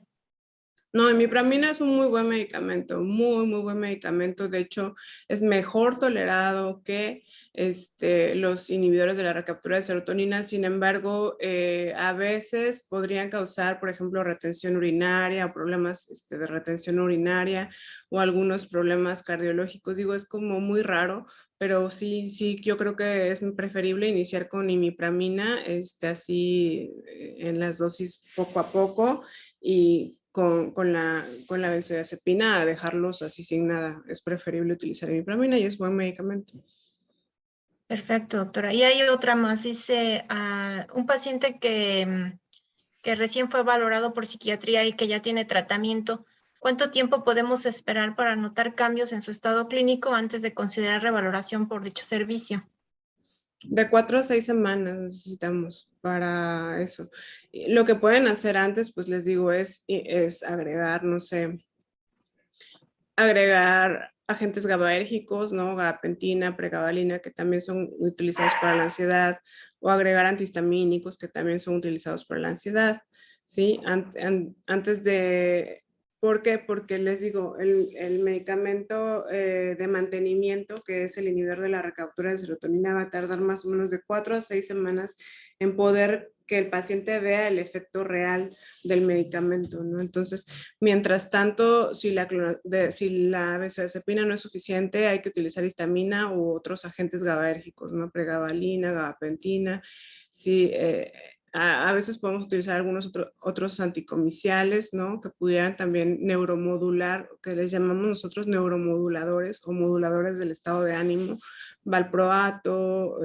No, imipramina es un muy buen medicamento, muy, muy buen medicamento. De hecho, es mejor tolerado que los inhibidores de la recaptura de serotonina. Sin embargo, a veces podrían causar, por ejemplo, retención urinaria o problemas de retención urinaria o algunos problemas cardiológicos. Digo, es como muy raro, pero sí, yo creo que es preferible iniciar con imipramina, así en las dosis poco a poco y con la benzodiazepina a dejarlos así sin nada. Es preferible utilizar imipramina y es buen medicamento. Perfecto, doctora. Y hay otra más. Dice, un paciente que recién fue valorado por psiquiatría y que ya tiene tratamiento, ¿cuánto tiempo podemos esperar para notar cambios en su estado clínico antes de considerar revaloración por dicho servicio? De 4 a 6 semanas necesitamos para eso. Lo que pueden hacer antes, pues les digo, es agregar, no sé, agregar agentes GABAérgicos, ¿no? Gabapentina, pregabalina, que también son utilizados para la ansiedad, o agregar antihistamínicos, que también son utilizados para la ansiedad, ¿sí? Antes de... ¿Por qué? Porque les digo, el medicamento de mantenimiento, que es el inhibidor de la recaptura de serotonina, va a tardar más o menos de 4 a 6 semanas en poder que el paciente vea el efecto real del medicamento, ¿no? Entonces, mientras tanto, si la benzodiazepina no es suficiente, hay que utilizar histamina u otros agentes GABAérgicos, ¿no? Pregabalina, gabapentina. Sí, a veces podemos utilizar algunos otros anticomiciales, ¿no? Que pudieran también neuromodular, que les llamamos nosotros neuromoduladores o moduladores del estado de ánimo, valproato,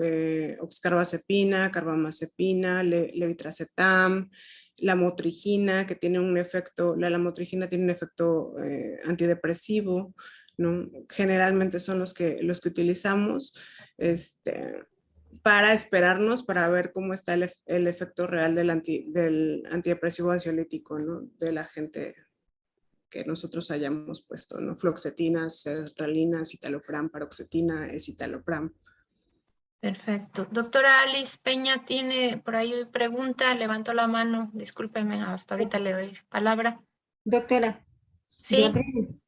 oxcarbazepina, carbamazepina, levetiracetam, la motrigina, que tiene un efecto, la lamotrigina tiene un efecto antidepresivo, ¿no? Generalmente son los que utilizamos, para esperarnos, para ver cómo está el efecto real del antidepresivo ansiolítico, ¿no? De la gente que nosotros hayamos puesto, ¿no? Fluoxetina, sertralina, citalopram, paroxetina, escitalopram. Perfecto. Doctora Alice Peña tiene por ahí pregunta, levantó la mano, discúlpeme, hasta ahorita le doy palabra. Doctora. Sí, Gabriel.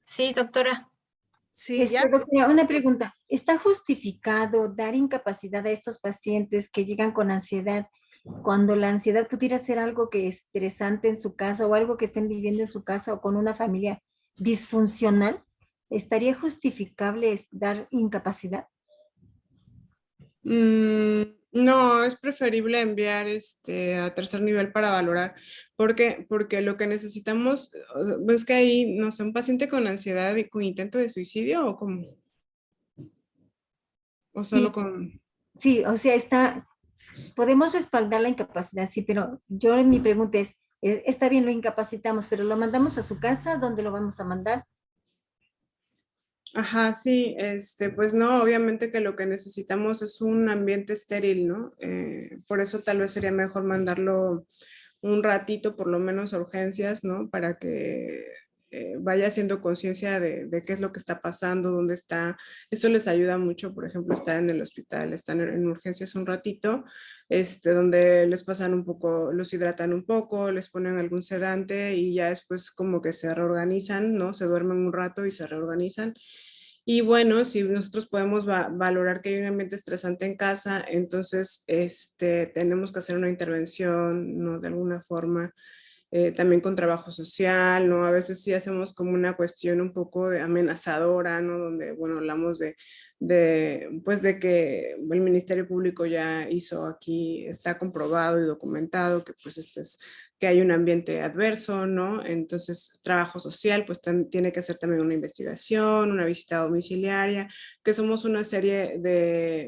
sí, doctora. Sí, ya. Doctora, una pregunta. ¿Está justificado dar incapacidad a estos pacientes que llegan con ansiedad cuando la ansiedad pudiera ser algo que es estresante en su casa o algo que estén viviendo en su casa o con una familia disfuncional? ¿Estaría justificable dar incapacidad? No, es preferible enviar a tercer nivel para valorar, porque lo que necesitamos, es que ahí, no sé, un paciente con ansiedad y con intento de suicidio o cómo, o solo Sí, con... sí, o sea, podemos respaldar la incapacidad, sí, pero mi pregunta es, está bien, lo incapacitamos, pero lo mandamos a su casa, ¿dónde lo vamos a mandar? Ajá, sí, pues no, obviamente que lo que necesitamos es un ambiente estéril, ¿no? Por eso tal vez sería mejor mandarlo un ratito, por lo menos a urgencias, ¿no? Para que vaya haciendo conciencia de qué es lo que está pasando, dónde está. Eso les ayuda mucho, por ejemplo, estar en el hospital, estar en urgencias un ratito, donde les pasan un poco, los hidratan un poco, les ponen algún sedante y ya después como que se reorganizan, ¿no? Se duermen un rato y se reorganizan. Y bueno, si nosotros podemos valorar que hay un ambiente estresante en casa, entonces tenemos que hacer una intervención, ¿no? De alguna forma, también con trabajo social, ¿no? A veces sí hacemos como una cuestión un poco amenazadora, ¿no? Donde, bueno, hablamos pues de que el Ministerio Público ya hizo aquí, está comprobado y documentado que pues que hay un ambiente adverso, ¿no? Entonces, trabajo social, pues tiene que hacer también una investigación, una visita domiciliaria, que somos una serie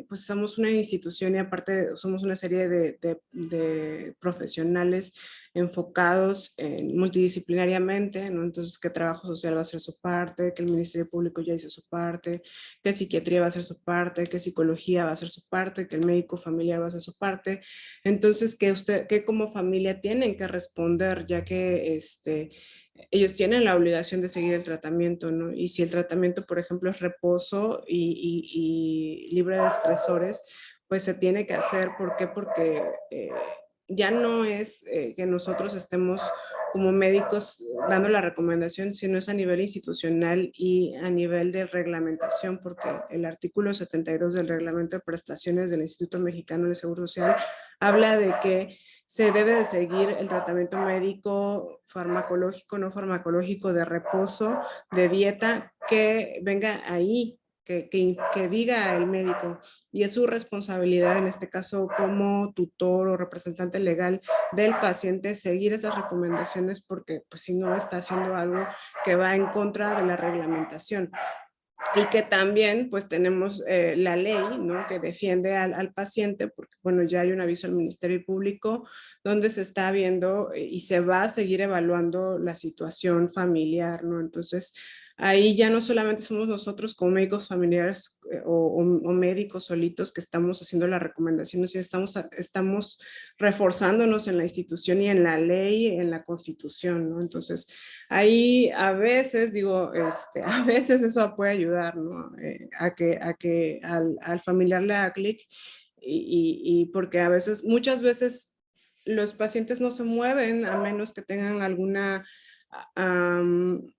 pues somos una institución y aparte somos una serie de profesionales enfocados multidisciplinariamente, ¿no? Entonces, que trabajo social va a hacer su parte, que el Ministerio Público ya hizo su parte, que psiquiatría va a hacer su parte, que psicología va a hacer su parte, que el médico familiar va a hacer su parte. Entonces, que como familia tienen que responder, ya que ellos tienen la obligación de seguir el tratamiento, ¿no? Y si el tratamiento, por ejemplo, es reposo y libre de estresores, pues se tiene que hacer. ¿Por qué? Porque ya no es que nosotros estemos como médicos dando la recomendación, sino es a nivel institucional y a nivel de reglamentación, porque el artículo 72 del reglamento de prestaciones del Instituto Mexicano de Seguro Social habla de que se debe de seguir el tratamiento médico, farmacológico, no farmacológico, de reposo, de dieta, que venga ahí, que diga el médico, y es su responsabilidad en este caso como tutor o representante legal del paciente seguir esas recomendaciones, porque pues si no está haciendo algo que va en contra de la reglamentación. Y que también pues tenemos la ley, ¿no? Que defiende al paciente, porque bueno, ya hay un aviso al Ministerio Público donde se está viendo y se va a seguir evaluando la situación familiar, ¿no? Entonces, ahí ya no solamente somos nosotros como médicos familiares o médicos solitos que estamos haciendo las recomendaciones, sino estamos reforzándonos en la institución y en la ley, en la Constitución, ¿no? Entonces, ahí a veces, digo, a veces eso puede ayudar, ¿no? A que al familiar le haga clic y porque a veces, muchas veces los pacientes no se mueven a menos que tengan alguna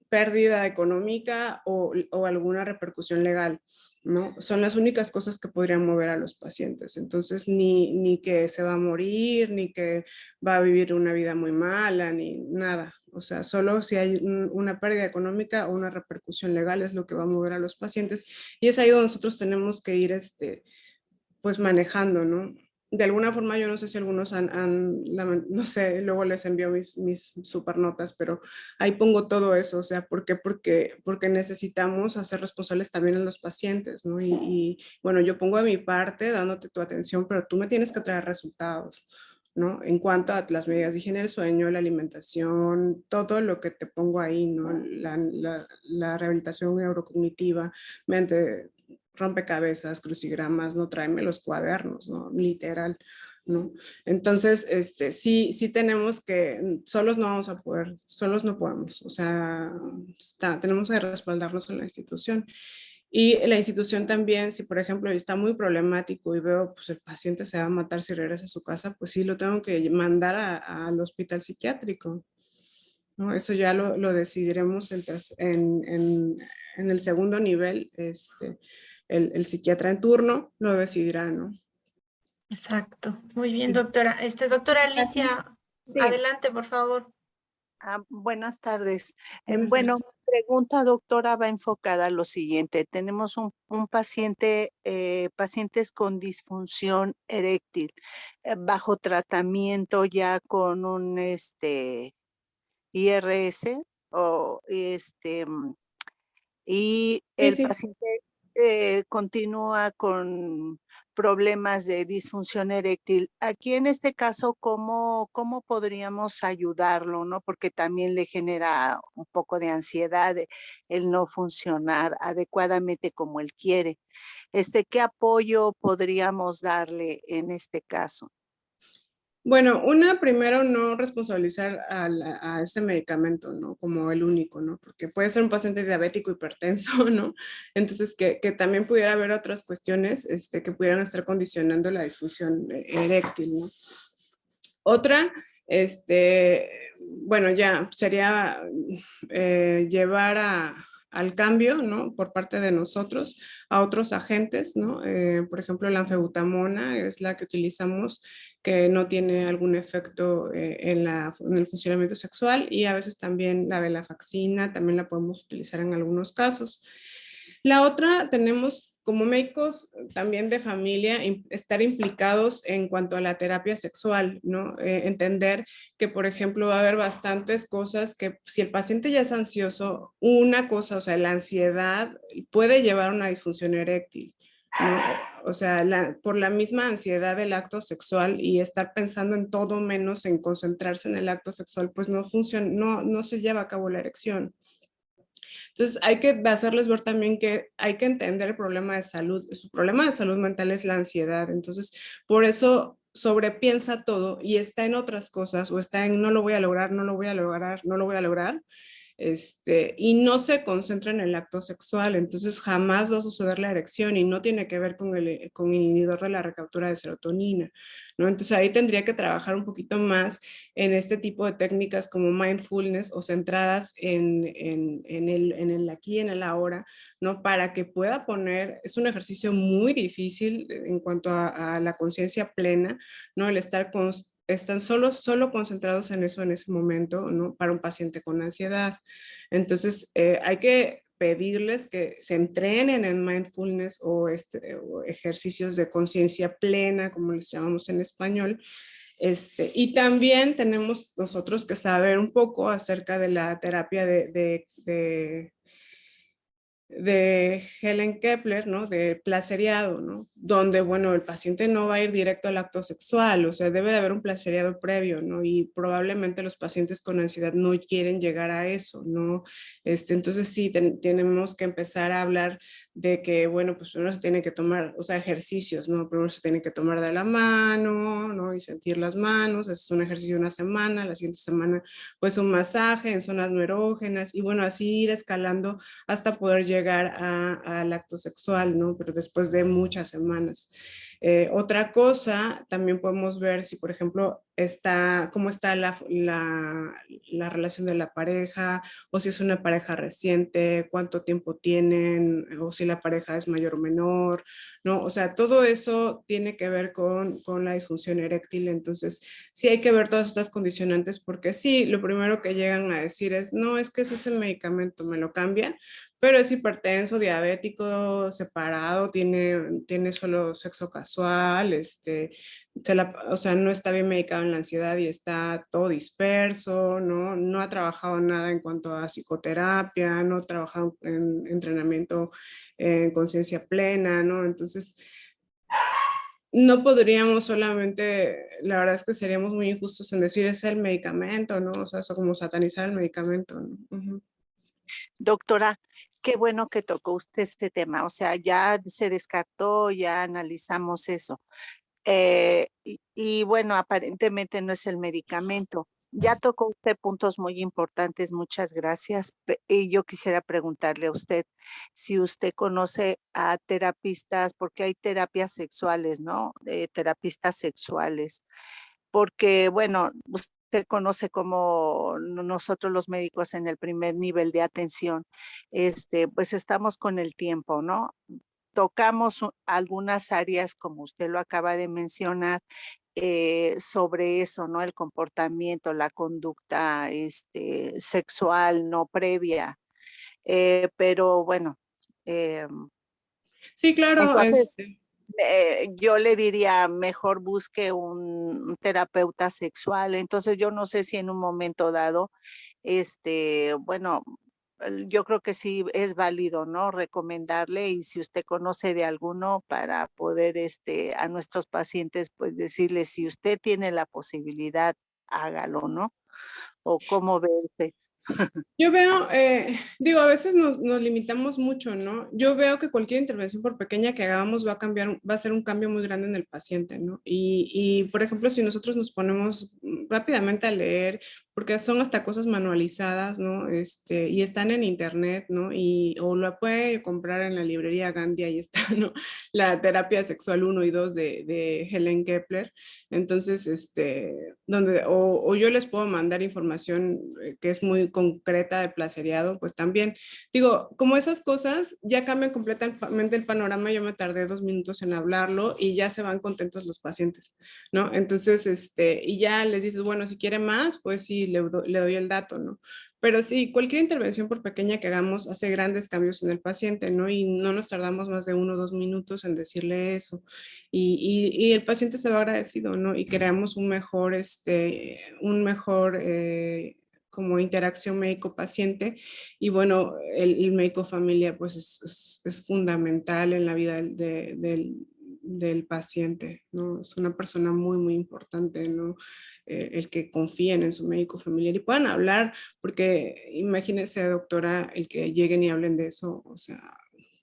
pérdida económica o alguna repercusión legal, ¿no? Son las únicas cosas que podrían mover a los pacientes. Entonces, ni que se va a morir, ni que va a vivir una vida muy mala, ni nada. O sea, solo si hay una pérdida económica o una repercusión legal es lo que va a mover a los pacientes. Y es ahí donde nosotros tenemos que ir, pues manejando, ¿no? De alguna forma, yo no sé si algunos no sé, luego les envío mis super notas, pero ahí pongo todo eso, o sea, ¿por qué? Porque necesitamos hacer responsables también a los pacientes, ¿no? Y bueno, yo pongo de mi parte dándote tu atención, pero tú me tienes que traer resultados, ¿no? En cuanto a las medidas de higiene del sueño, la alimentación, todo lo que te pongo ahí, ¿no? La rehabilitación neurocognitiva, mediante rompecabezas, crucigramas, no tráeme los cuadernos, ¿no? Literal, ¿no? Entonces, sí tenemos que, solos no vamos a poder, solos no podemos, o sea, tenemos que respaldarnos en la institución. Y la institución también, si por ejemplo está muy problemático y veo pues el paciente se va a matar si regresa a su casa, pues sí lo tengo que mandar al hospital psiquiátrico, ¿no? Eso ya lo decidiremos en el segundo nivel, el psiquiatra en turno lo decidirá, ¿no? Exacto. Muy bien, doctora. Doctora Alicia, Sí. adelante, por favor. Buenas tardes. Buenas Bueno, tardes. mi pregunta, doctora, va enfocada a lo siguiente. Tenemos un paciente, pacientes con disfunción eréctil, bajo tratamiento ya con un IRS o y Sí, el sí. paciente continúa con problemas de disfunción eréctil. Aquí en este caso, ¿cómo podríamos ayudarlo, no? Porque también le genera un poco de ansiedad el no funcionar adecuadamente como él quiere. ¿Qué apoyo podríamos darle en este caso? Bueno, primero no responsabilizar a este medicamento, ¿no? Como el único, ¿no? Porque puede ser un paciente diabético hipertenso, ¿no? Entonces, que también pudiera haber otras cuestiones que pudieran estar condicionando la disfunción eréctil, ¿no? Otra, bueno, ya sería llevar al cambio, ¿no? Por parte de nosotros a otros agentes, ¿no? Por ejemplo, la anfebutamona es la que utilizamos que no tiene algún efecto en el funcionamiento sexual, y a veces también la venlafaxina también la podemos utilizar en algunos casos. La otra, tenemos como médicos también de familia estar implicados en cuanto a la terapia sexual, ¿no? Entender que, por ejemplo, va a haber bastantes cosas que si el paciente ya es ansioso, una cosa, o sea, la ansiedad puede llevar a una disfunción eréctil, ¿no? O sea, por la misma ansiedad del acto sexual y estar pensando en todo menos en concentrarse en el acto sexual, pues no funciona, no se lleva a cabo la erección. Entonces, hay que hacerles ver también que hay que entender el problema de salud. Su problema de salud mental es la ansiedad. Entonces, por eso sobrepiensa todo y está en otras cosas, o está en no lo voy a lograr, no lo voy a lograr, no lo voy a lograr. Y no se concentra en el acto sexual, entonces jamás va a suceder la erección, y no tiene que ver con el inhibidor de la recaptura de serotonina, ¿no? Entonces ahí tendría que trabajar un poquito más en este tipo de técnicas como mindfulness o centradas en el aquí, en el ahora, ¿no? Para que pueda poner, es un ejercicio muy difícil en cuanto a la conciencia plena, ¿no? El estar están solo concentrados en eso en ese momento, ¿no? Para un paciente con ansiedad. Entonces, hay que pedirles que se entrenen en mindfulness o ejercicios de conciencia plena, como les llamamos en español. Y también tenemos nosotros que saber un poco acerca de la terapia de Helen Kepler, ¿no? De placeriado, ¿no? Donde, bueno, el paciente no va a ir directo al acto sexual, o sea, debe de haber un placeriado previo, ¿no? Y probablemente los pacientes con ansiedad no quieren llegar a eso, ¿no? Entonces sí, tenemos que empezar a hablar de que, bueno, pues primero se tiene que tomar, o sea, ejercicios, ¿no? Primero se tiene que tomar de la mano, ¿no? Y sentir las manos, es un ejercicio de una semana, la siguiente semana, pues un masaje en zonas no erógenas, y bueno, así ir escalando hasta poder llegar al acto sexual, ¿no? Pero después de muchas semanas. Otra cosa, también podemos ver si, por ejemplo, cómo está la relación de la pareja, o si es una pareja reciente, cuánto tiempo tienen, o si la pareja es mayor o menor, ¿no? O sea, todo eso tiene que ver con la disfunción eréctil. Entonces, sí hay que ver todas estas condicionantes, porque sí, lo primero que llegan a decir es, no, es que ese es el medicamento, me lo cambian, pero es hipertenso, diabético, separado, tiene solo sexo casual, o sea, no está bien medicado en la ansiedad y está todo disperso, ¿no? No ha trabajado nada en cuanto a psicoterapia, no ha trabajado en entrenamiento en conciencia plena, ¿no? Entonces, no podríamos solamente, la verdad es que seríamos muy injustos en decir es el medicamento, ¿no? O sea, eso como satanizar el medicamento, ¿no? Uh-huh. Doctora, qué bueno que tocó usted este tema, o sea, ya se descartó, ya analizamos eso. Y bueno, aparentemente no es el medicamento. Ya tocó usted puntos muy importantes, muchas gracias. Y yo quisiera preguntarle a usted si usted conoce a terapistas, porque hay terapias sexuales, ¿no? Terapistas sexuales, porque bueno, usted conoce como nosotros los médicos en el primer nivel de atención, pues estamos con el tiempo, ¿no? Tocamos algunas áreas, como usted lo acaba de mencionar, sobre eso, ¿no? El comportamiento, la conducta sexual no previa. Pero bueno, Sí, claro, entonces yo le diría, mejor busque un terapeuta sexual. Entonces yo no sé si en un momento dado, bueno, yo creo que sí es válido, ¿no? Recomendarle, y si usted conoce de alguno para poder, a nuestros pacientes, pues decirles, si usted tiene la posibilidad, hágalo, ¿no? O cómo ve usted. yo veo, digo, a veces nos limitamos mucho, ¿no? Yo veo que cualquier intervención, por pequeña que hagamos, va a cambiar, va a ser un cambio muy grande en el paciente, ¿no? Por ejemplo, si nosotros nos ponemos rápidamente a leer, porque son hasta cosas manualizadas, ¿no? Y están en internet, ¿no? O lo puede comprar en la librería Gandhi, ahí está, ¿no? La terapia sexual 1 y 2 de Helen Kepler. Entonces, o yo les puedo mandar información que es muy concreta de placereado, pues también, digo, como esas cosas ya cambian completamente el panorama. Yo me tardé 2 minutos en hablarlo y ya se van contentos los pacientes, ¿no? Entonces, y ya les dices, bueno, si quiere más, pues sí, le doy el dato, ¿no? Pero sí, cualquier intervención, por pequeña que hagamos, hace grandes cambios en el paciente, ¿no? Y no nos tardamos más de 1 o 2 minutos en decirle eso. Y el paciente se va agradecido, ¿no? Y creamos un mejor, como interacción médico-paciente. Y bueno, el médico-familia pues es fundamental en la vida del paciente, ¿no? Es una persona muy, muy importante, ¿no? El que confíen en su médico familiar y puedan hablar, porque imagínense, doctora, el que lleguen y hablen de eso, o sea,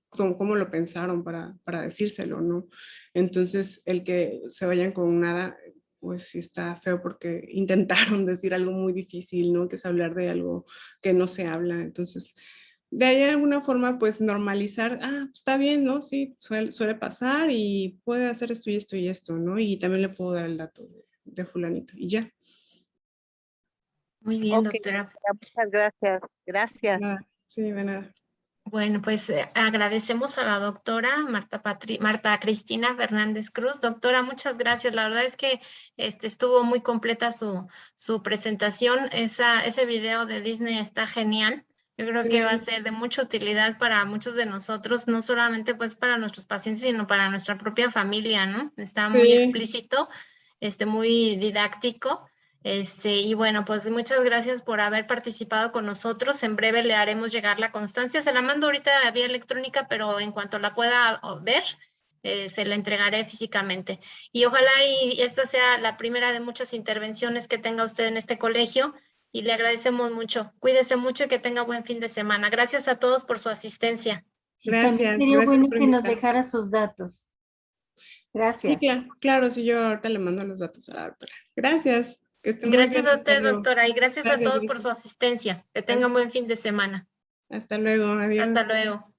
cómo lo pensaron para decírselo, ¿no? Entonces, el que se vayan con nada, pues sí está feo, porque intentaron decir algo muy difícil, ¿no? Que es hablar de algo que no se habla. Entonces, de ahí de alguna forma, pues normalizar, pues, está bien, ¿no? Sí, suele pasar y puede hacer esto y esto y esto, ¿no? Y también le puedo dar el dato de fulanito y ya. Muy bien, Ok, doctora. muchas gracias. Gracias. Nada, sí, de nada. Bueno, pues agradecemos a la doctora Marta Cristina Fernández Cruz. Doctora, muchas gracias. La verdad es que estuvo muy completa su presentación. Ese video de Disney está genial. Yo creo que va a Sí, ser de mucha utilidad para muchos de nosotros, no solamente pues para nuestros pacientes, sino para nuestra propia familia, ¿no? Está muy sí, explícito, muy didáctico. Y bueno, pues muchas gracias por haber participado con nosotros. En breve le haremos llegar la constancia. Se la mando ahorita vía electrónica, pero en cuanto la pueda ver, se la entregaré físicamente. Y ojalá y esta sea la primera de muchas intervenciones que tenga usted en este colegio, y le agradecemos mucho. Cuídese mucho y que tenga buen fin de semana. Gracias a todos por su asistencia. Y también gracias, sería gracias bueno por que nos invitarme. dejara sus datos. Sí, Gracias. claro, claro, sí, yo ahorita le mando los datos a la doctora. Gracias, que esté muy Gracias bien. a Hasta usted, luego. doctora, y gracias a Gracias, todos por Grisel. su asistencia. Que tenga un Gracias. buen fin de semana. Hasta luego, Hasta adiós. luego.